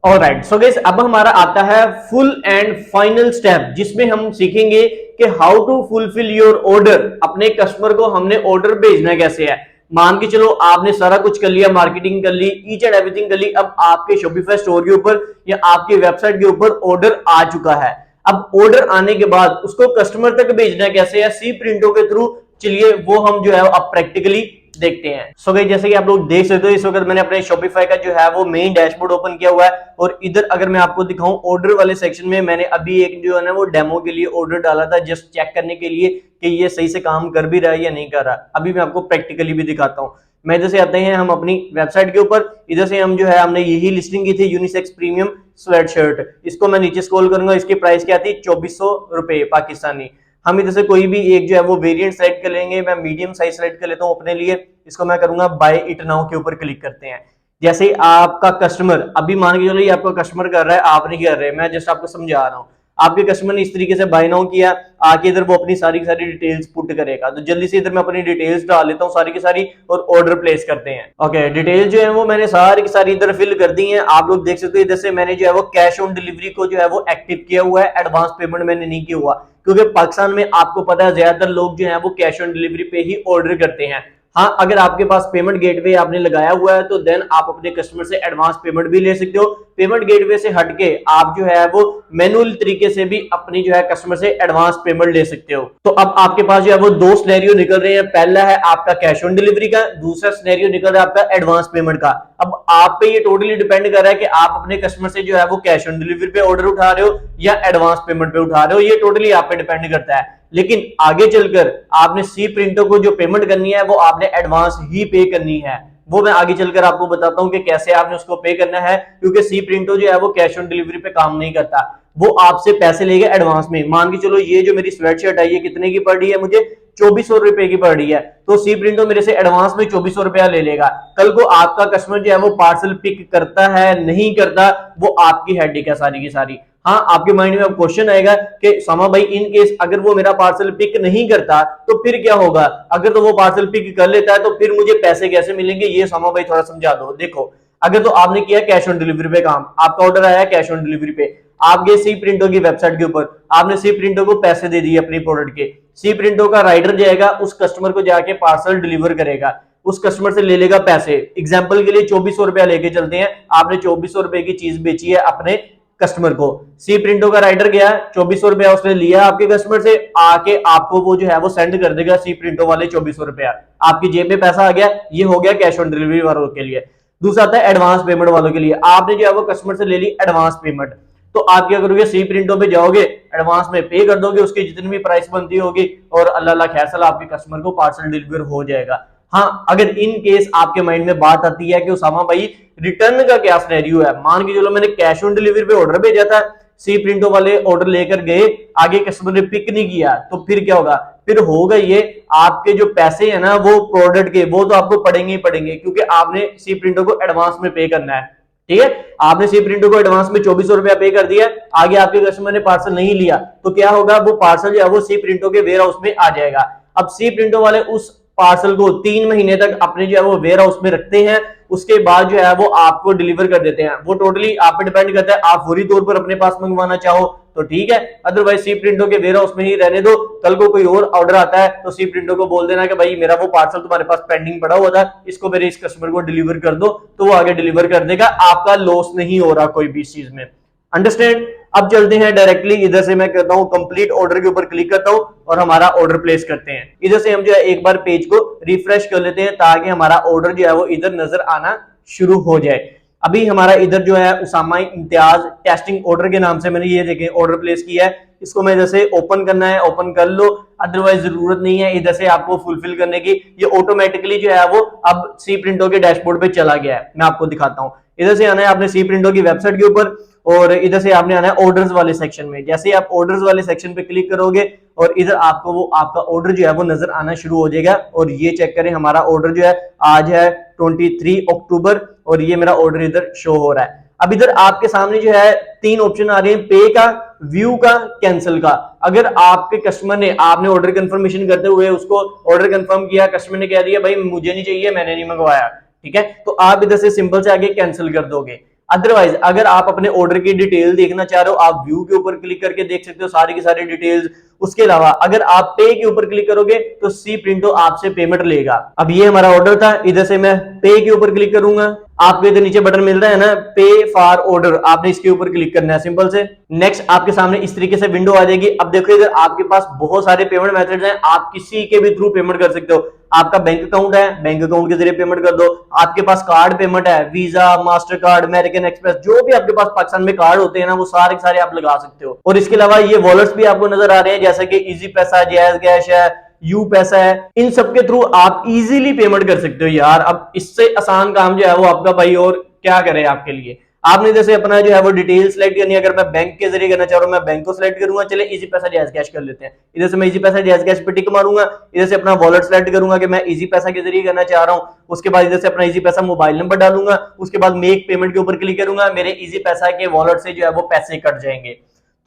ऑलराइट, सो गाइस अब हमारा आता है फुल एंड फाइनल स्टेप, जिसमें हम सीखेंगे कि how to fulfil your order. अपने कस्टमर को हमने ऑर्डर भेजना कैसे है। मान के चलो आपने सारा कुछ कर लिया, मार्केटिंग कर ली, ईच एंड एवरीथिंग कर ली, अब आपके शॉपिफाई स्टोर के ऊपर या आपकी वेबसाइट के ऊपर ऑर्डर आ चुका है। अब ऑर्डर आने के बाद उसको कस्टमर तक भेजना कैसे है, सी प्रिंटों के थ्रू। चलिए वो हम जो है अब प्रैक्टिकली देखते हैं। सो गाइस जैसे कि आप लोग देख सकते हो इस वक्त मैंने अपने शॉपिफाई का जो है वो मेन डैशबोर्ड ओपन किया हुआ है और इधर अगर मैं आपको दिखाऊं ऑर्डर वाले सेक्शन में मैंने अभी एक जो है ना वो डेमो के लिए ऑर्डर डाला था, जस्ट चेक करने के लिए कि ये सही से काम कर भी रहा है या नहीं कर रहा। अभी मैं आपको प्रैक्टिकली भी दिखाता हूँ। मैं इधर से आते हैं हम अपनी वेबसाइट के ऊपर, इधर से हम जो है हमने यही लिस्टिंग की थी यूनिसेक्स प्रीमियम स्वेटशर्ट। इसको मैं नीचे स्क्रॉल करूंगा, इसकी प्राइस क्या थी 2400 रुपए पाकिस्तानी। हम इधर से कोई भी एक जो है वो वेरिएंट सेलेक्ट कर लेंगे। मैं मीडियम साइज सेलेक्ट कर लेता हूं अपने लिए, इसको मैं करूंगा बाय इट नाउ के ऊपर क्लिक करते हैं। जैसे ही आपका कस्टमर, अभी मान के चलो ये आपका कस्टमर कर रहा है, आप नहीं कर रहे, मैं जस्ट आपको समझा रहा हूं। आपके कस्टमर ने इस तरीके से बाय नाउ किया, आके इधर वो अपनी सारी की सारी डिटेल्स पुट करेगा। तो जल्दी से इधर मैं अपनी डिटेल्स डाल लेता हूँ सारी की सारी और ऑर्डर प्लेस करते हैं। ओके, डिटेल्स जो है वो मैंने सारी की सारी इधर फिल कर दी हैं। आप लोग देख सकते हो इधर से मैंने जो है वो कैश ऑन डिलीवरी को जो है वो एक्टिव किया हुआ है, एडवांस पेमेंट मैंने नहीं किया हुआ, क्योंकि पाकिस्तान में आपको पता है ज्यादातर लोग जो है वो कैश ऑन डिलीवरी पे ही ऑर्डर करते हैं। हाँ, अगर आपके पास पेमेंट गेटवे आपने लगाया हुआ है तो देन आप अपने कस्टमर से एडवांस पेमेंट भी ले सकते हो। पेमेंट गेटवे से हटके आप जो है वो मैनुअल तरीके से भी अपनी जो है कस्टमर से एडवांस पेमेंट ले सकते हो। तो अब आपके पास जो है वो दो सिनेरियो निकल रहे हैं, पहला है आपका कैश ऑन डिलीवरी का, दूसरा सिनेरियो निकल रहा है आपका एडवांस पेमेंट का। अब आप पे ये टोटली डिपेंड कर रहा है कि आप अपने कस्टमर से जो है वो कैश ऑन डिलीवरी पे ऑर्डर उठा रहे हो या एडवांस पेमेंट पे उठा रहे हो, ये टोटली आप पे डिपेंड करता है। लेकिन आगे चलकर आपने सी प्रिंटो को जो पेमेंट करनी है वो आपने एडवांस ही पे करनी है। वो मैं आगे चलकर आपको बताता हूं कि कैसे आपने उसको पे करना है, क्योंकि सी प्रिंटो जो है वो कैश ऑन डिलीवरी पे काम नहीं करता, वो आपसे पैसे लेगा एडवांस में। मान के चलो ये जो मेरी स्वेटशर्ट है ये कितने की पड़ रही है, मुझे 2400 रुपए की पड़ रही है, तो सी प्रिंटो मेरे से एडवांस में 2400 रुपया ले लेगा। कल को आपका कस्टमर जो है वो पार्सल पिक करता है नहीं करता, वो आपकी हेडेक है सारी की सारी। हाँ, आपके माइंड में अब क्वेश्चन आएगा कि सामा भाई इन केस अगर वो मेरा पार्सल पिक नहीं करता तो फिर क्या होगा, अगर तो वो पार्सल पिक कर लेता है तो फिर मुझे पैसे कैसे मिलेंगे, ये सामा भाई थोड़ा समझा दो। देखो, अगर तो आपने किया कैश ऑन डिलीवरी पे काम, आपका ऑर्डर आया कैश ऑन डिलीवरी पे, आप गए सी प्रिंटो की वेबसाइट के ऊपर, आपने सी प्रिंटो को पैसे दे दिए अपनी प्रोडक्ट के, सी प्रिंटो का राइडर जाएगा उस कस्टमर को जाके पार्सल डिलीवर करेगा, उस कस्टमर से ले लेगा पैसे। एग्जाम्पल के लिए 2400 रुपया लेके चलते हैं, आपने 2400 रुपए की चीज बेची है अपने कस्टमर को, सी प्रिंटो का राइडर गया 2400 रुपया उसने लिया आपके कस्टमर से, आके आपको वो जो है वो सेंड कर देगा सी प्रिंटो वाले 2400 रुपया, आपकी जेब में पैसा आ गया। ये हो गया कैश ऑन डिलीवरी वालों के लिए। दूसरा आता है एडवांस पेमेंट वालों के लिए, आपने जो है वो कस्टमर से ले ली एडवांस पेमेंट, तो आप क्या करोगे, सी प्रिंटो पे जाओगे, एडवांस में पे कर दोगे उसकी जितनी भी प्राइस बनती होगी, और अल्लाह खैर सला आपके कस्टमर को पार्सल डिलीवर हो जाएगा। हाँ, अगर इन केस आपके माइंड में बात आती है कि उसामा भाई रिटर्न का क्या सिनेरियो है, मान के चलो मैंने कैश ऑन डिलीवरी पे ऑर्डर भेजा था, सी प्रिंटो वाले ऑर्डर लेकर गए, आगे कस्टमर ने पिक नहीं किया, तो फिर क्या होगा, फिर होगा ये आपके जो पैसे है ना वो प्रोडक्ट के, वो तो आपको पड़ेंगे ही पड़ेंगे, क्योंकि आपने सी प्रिंटो को एडवांस में पे करना है। ठीक है, आपने सी प्रिंटो को एडवांस में 2400 रुपया पे कर दिया, आगे आपके कस्टमर ने पार्सल नहीं लिया, तो क्या होगा, वो पार्सल जो है वो सी प्रिंटो के वेयर हाउस में आ जाएगा। अब सी प्रिंटो वाले उस पार्सल को 3 महीने तक अपने जो है वो वेयर हाउस में रखते हैं, उसके बाद जो है वो आपको डिलीवर कर देते हैं। वो टोटली आप पे डिपेंड करता है, आप फौरी तौर पर अपने पास मंगवाना चाहो तो ठीक है, अदरवाइज सी प्रिंटो के वेयर हाउस में ही रहने दो। कल को कोई और ऑर्डर आता है तो सी प्रिंटो को बोल देना कि भाई मेरा वो पार्सल तुम्हारे पास पेंडिंग पड़ा हुआ था, इसको मेरे इस कस्टमर को डिलीवर कर दो, तो वो आगे डिलीवर कर देगा, आपका लॉस नहीं हो रहा कोई भी इस चीज में। अंडरस्टैंड। अब चलते हैं डायरेक्टली, इधर से मैं करता हूं कंप्लीट ऑर्डर के ऊपर क्लिक करता हूं और हमारा ऑर्डर प्लेस करते हैं। इधर से हम जो है एक बार पेज को रिफ्रेश कर लेते हैं ताकि हमारा ऑर्डर जो है वो इधर नजर आना शुरू हो जाए। अभी हमारा इधर जो है उसामा इम्तियाज टेस्टिंग ऑर्डर के नाम से मैंने ये देखें ऑर्डर प्लेस किया है, इसको मैं जैसे ओपन करना है ओपन कर लो, अदरवाइज जरूरत नहीं है इधर से आपको फुलफिल करने की, ये ऑटोमेटिकली जो है वो अब सी प्रिंटो के डैशबोर्ड पे चला गया है। मैं आपको दिखाता हूं, इधर से आना है आपने सी प्रिंटो की वेबसाइट के ऊपर और इधर से आपने आना है ऑर्डर्स वाले सेक्शन में। जैसे ही आप ऑर्डर्स वाले सेक्शन पे क्लिक करोगे और इधर आपको वो आपका ऑर्डर जो है वो नजर आना शुरू हो जाएगा। और ये चेक करें, हमारा ऑर्डर जो है आज है 23 अक्टूबर और ये मेरा ऑर्डर इधर शो हो रहा है। अब इधर आपके सामने जो है 3 ऑप्शन आ रहे हैं, पे का, व्यू का, कैंसिल का। अगर आपके कस्टमर ने, आपने ऑर्डर कंफर्मेशन करते हुए उसको ऑर्डर कंफर्म किया, कस्टमर ने कह दिया भाई मुझे नहीं चाहिए, मैंने नहीं मंगवाया, ठीक है, तो आप इधर से सिंपल से आगे कैंसिल कर दोगे। अदरवाइज अगर आप अपने ऑर्डर की डिटेल देखना चाह रहे हो, आप व्यू के ऊपर क्लिक करके देख सकते हो सारी की सारी डिटेल्स। उसके अलावा अगर आप पे के ऊपर क्लिक करोगे तो सी प्रिंटो आपसे पेमेंट लेगा। अब ये हमारा ऑर्डर था, इधर से मैं पे के ऊपर क्लिक करूंगा, आपको इधर नीचे बटन मिल रहा है ना पे फॉर ऑर्डर, आपने इसके ऊपर क्लिक करना है सिंपल से। नेक्स्ट आपके सामने इस तरीके से विंडो आ जाएगी। अब देखो इधर आपके पास बहुत सारे पेमेंट मेथड्स हैं, आप किसी के भी थ्रू पेमेंट कर सकते हो। आपका बैंक अकाउंट है, बैंक अकाउंट के जरिए पेमेंट कर दो। आपके पास कार्ड पेमेंट है, visa, master card, American express, जो भी आपके पास पाकिस्तान में कार्ड होते हैं ना वो सारे के सारे आप लगा सकते हो। और इसके अलावा ये वॉलेट्स भी आपको नजर आ रहे हैं, जैसे कि इजी पैसा, जायज कैश है, यू पैसा है, इन सब के थ्रू आप इजीली पेमेंट कर सकते हो यार। अब इससे आसान काम जो है वो आपका भाई और क्या करे आपके लिए। आपने जैसे अपना जो है वो डिटेल सेलेक्ट करनी है, अगर मैं बैंक के जरिए करना चाह रहा हूं मैं बैंक को सिलेक्ट करूंगा। चले इजी पैसा जायज कैश कर लेते हैं, इधर से मैं इजी पैसा जायज कैश पे टिक मारूंगा, इधर से अपना वॉलेट सेलेक्ट करूंगा कि मैं इजी पैसा के जरिए करना चाह रहा हूं। उसके बाद इधर से अपना इजी पैसा मोबाइल नंबर डालूंगा, उसके बाद मेक पेमेंट के ऊपर क्लिक करूंगा, मेरे इजी पैसा के वॉलेट से जो है वो पैसे कट जाएंगे।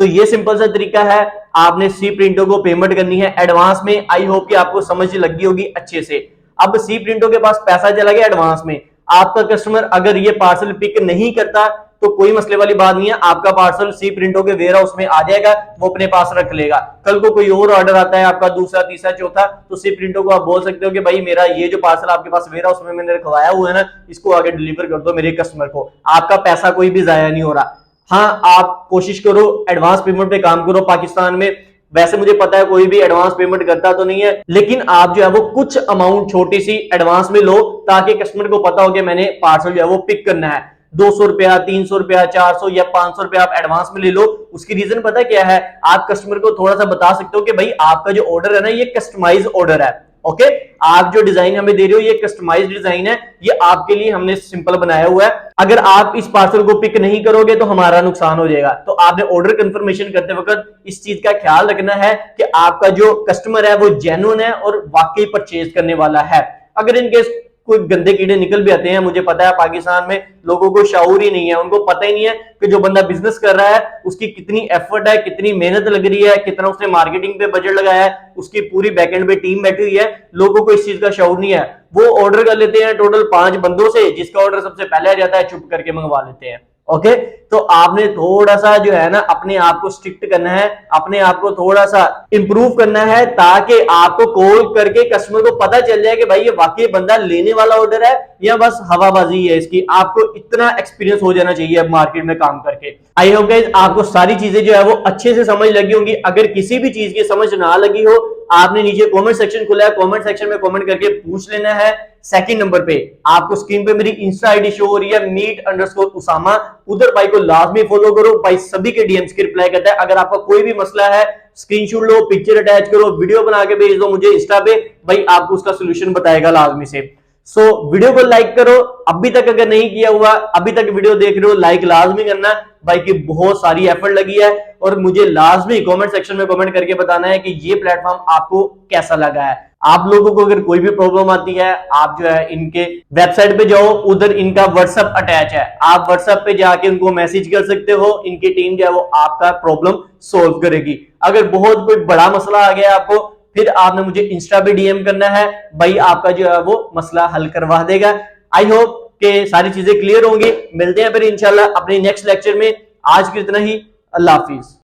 तो ये सिंपल सा तरीका है, आपने सी प्रिंटो को पेमेंट करनी है एडवांस में। आई होप कि आपको समझ लगी होगी अच्छे से। अब सी प्रिंटो के पास पैसा चला गया एडवांस में, आपका कस्टमर अगर ये पार्सल पिक नहीं करता तो कोई मसले वाली बात नहीं है, आपका पार्सल सी प्रिंटो के वेयर हाउस में आ जाएगा, वो अपने पास रख लेगा। कल को कोई और ऑर्डर आता है आपका दूसरा तीसरा चौथा, तो सी प्रिंटो को आप बोल सकते हो कि भाई मेरा ये जो पार्सल आपके पास वेयर हाउस में मैंने रखवाया हुआ है ना, इसको आगे डिलीवर कर दो मेरे कस्टमर को, आपका पैसा कोई भी जाया नहीं हो रहा। हाँ, आप कोशिश करो एडवांस पेमेंट पे काम करो। पाकिस्तान में वैसे मुझे पता है कोई भी एडवांस पेमेंट करता तो नहीं है, लेकिन आप जो है वो कुछ अमाउंट छोटी सी एडवांस में लो, ताकि कस्टमर को पता हो कि मैंने पार्सल जो है वो पिक करना है। 200 रुपया, 300 रुपया, 400 या 500 रुपया आप एडवांस में ले लो। उसकी रीजन पता क्या है, आप कस्टमर को थोड़ा सा बता सकते हो कि भाई आपका जो ऑर्डर है ना, ये कस्टमाइज ऑर्डर है। ओके, आप जो डिजाइन हमें दे रहे हो ये कस्टमाइज डिजाइन है, ये आपके लिए हमने सिंपल बनाया हुआ है। अगर आप इस पार्सल को पिक नहीं करोगे तो हमारा नुकसान हो जाएगा। तो आपने ऑर्डर कंफर्मेशन करते वक्त इस चीज का ख्याल रखना है कि आपका जो कस्टमर है वो जेन्युइन है और वाकई परचेज करने वाला है। अगर इनके कोई गंदे कीड़े निकल भी आते हैं, मुझे पता है पाकिस्तान में लोगों को शऊर ही नहीं है, उनको पता ही नहीं है कि जो बंदा बिजनेस कर रहा है उसकी कितनी एफर्ट है, कितनी मेहनत लग रही है, कितना उसने मार्केटिंग पे बजट लगाया है, उसकी पूरी बैकएंड पे टीम बैठी हुई है। लोगों को इस चीज का शऊर नहीं है, वो ऑर्डर कर लेते हैं टोटल 5 बंदों से, जिसका ऑर्डर सबसे पहले आ जाता है चुप करके मंगवा लेते हैं। ओके, तो आपने थोड़ा सा जो है ना अपने आप को स्ट्रिक्ट करना है, अपने आप को थोड़ा सा इंप्रूव करना है, ताकि आपको कॉल करके कस्टमर को पता चल जाए कि भाई ये वाकई बंदा लेने वाला ऑर्डर है या बस हवाबाजी है इसकी। आपको इतना एक्सपीरियंस हो जाना चाहिए अब मार्केट में काम करके। आई होप गाइस आपको सारी चीजें जो है वो अच्छे से समझ लगी होंगी। अगर किसी भी चीज की समझ ना लगी हो, आपने नीचे कमेंट सेक्शन खुला है, कमेंट सेक्शन में कमेंट करके पूछ लेना है। सेकंड नंबर पे आपको स्क्रीन पे मेरी इंस्टा आईडी शो हो रही है meet_usama, उधर भाई को लाजमी फॉलो करो, भाई सभी के डीएम्स की रिप्लाई करता है। अगर आपका कोई भी मसला है स्क्रीनशॉट लो, पिक्चर अटैच करो, वीडियो बना के भेज दो मुझे इंस्टा पे, भाई आपको उसका सोल्यूशन बताएगा लाजमी से। सो वीडियो को लाइक करो, अभी तक अगर नहीं किया हुआ, अभी तक वीडियो देख रहे हो, लाइक लाजमी करना भाई की बहुत सारी एफर्ट लगी है। और मुझे लाजमी कमेंट सेक्शन में कमेंट करके बताना है कि ये प्लेटफॉर्म आपको कैसा लगा है। आप लोगों को अगर कोई भी प्रॉब्लम आती है, आप जो है इनके वेबसाइट पे जाओ, उधर इनका व्हाट्सएप अटैच है, आप व्हाट्सएप पे जाके उनको मैसेज कर सकते हो, इनकी टीम जो है वो आपका प्रॉब्लम सोल्व करेगी। अगर बहुत कोई बड़ा मसला आ गया आपको, फिर आपने मुझे इंस्टा पे डीएम करना है, भाई आपका जो है वो मसला हल करवा देगा। आई होप कि सारी चीजें क्लियर होंगी। मिलते हैं फिर इंशाल्लाह अपने नेक्स्ट लेक्चर में। आज के इतना ही, अल्लाह हाफिज।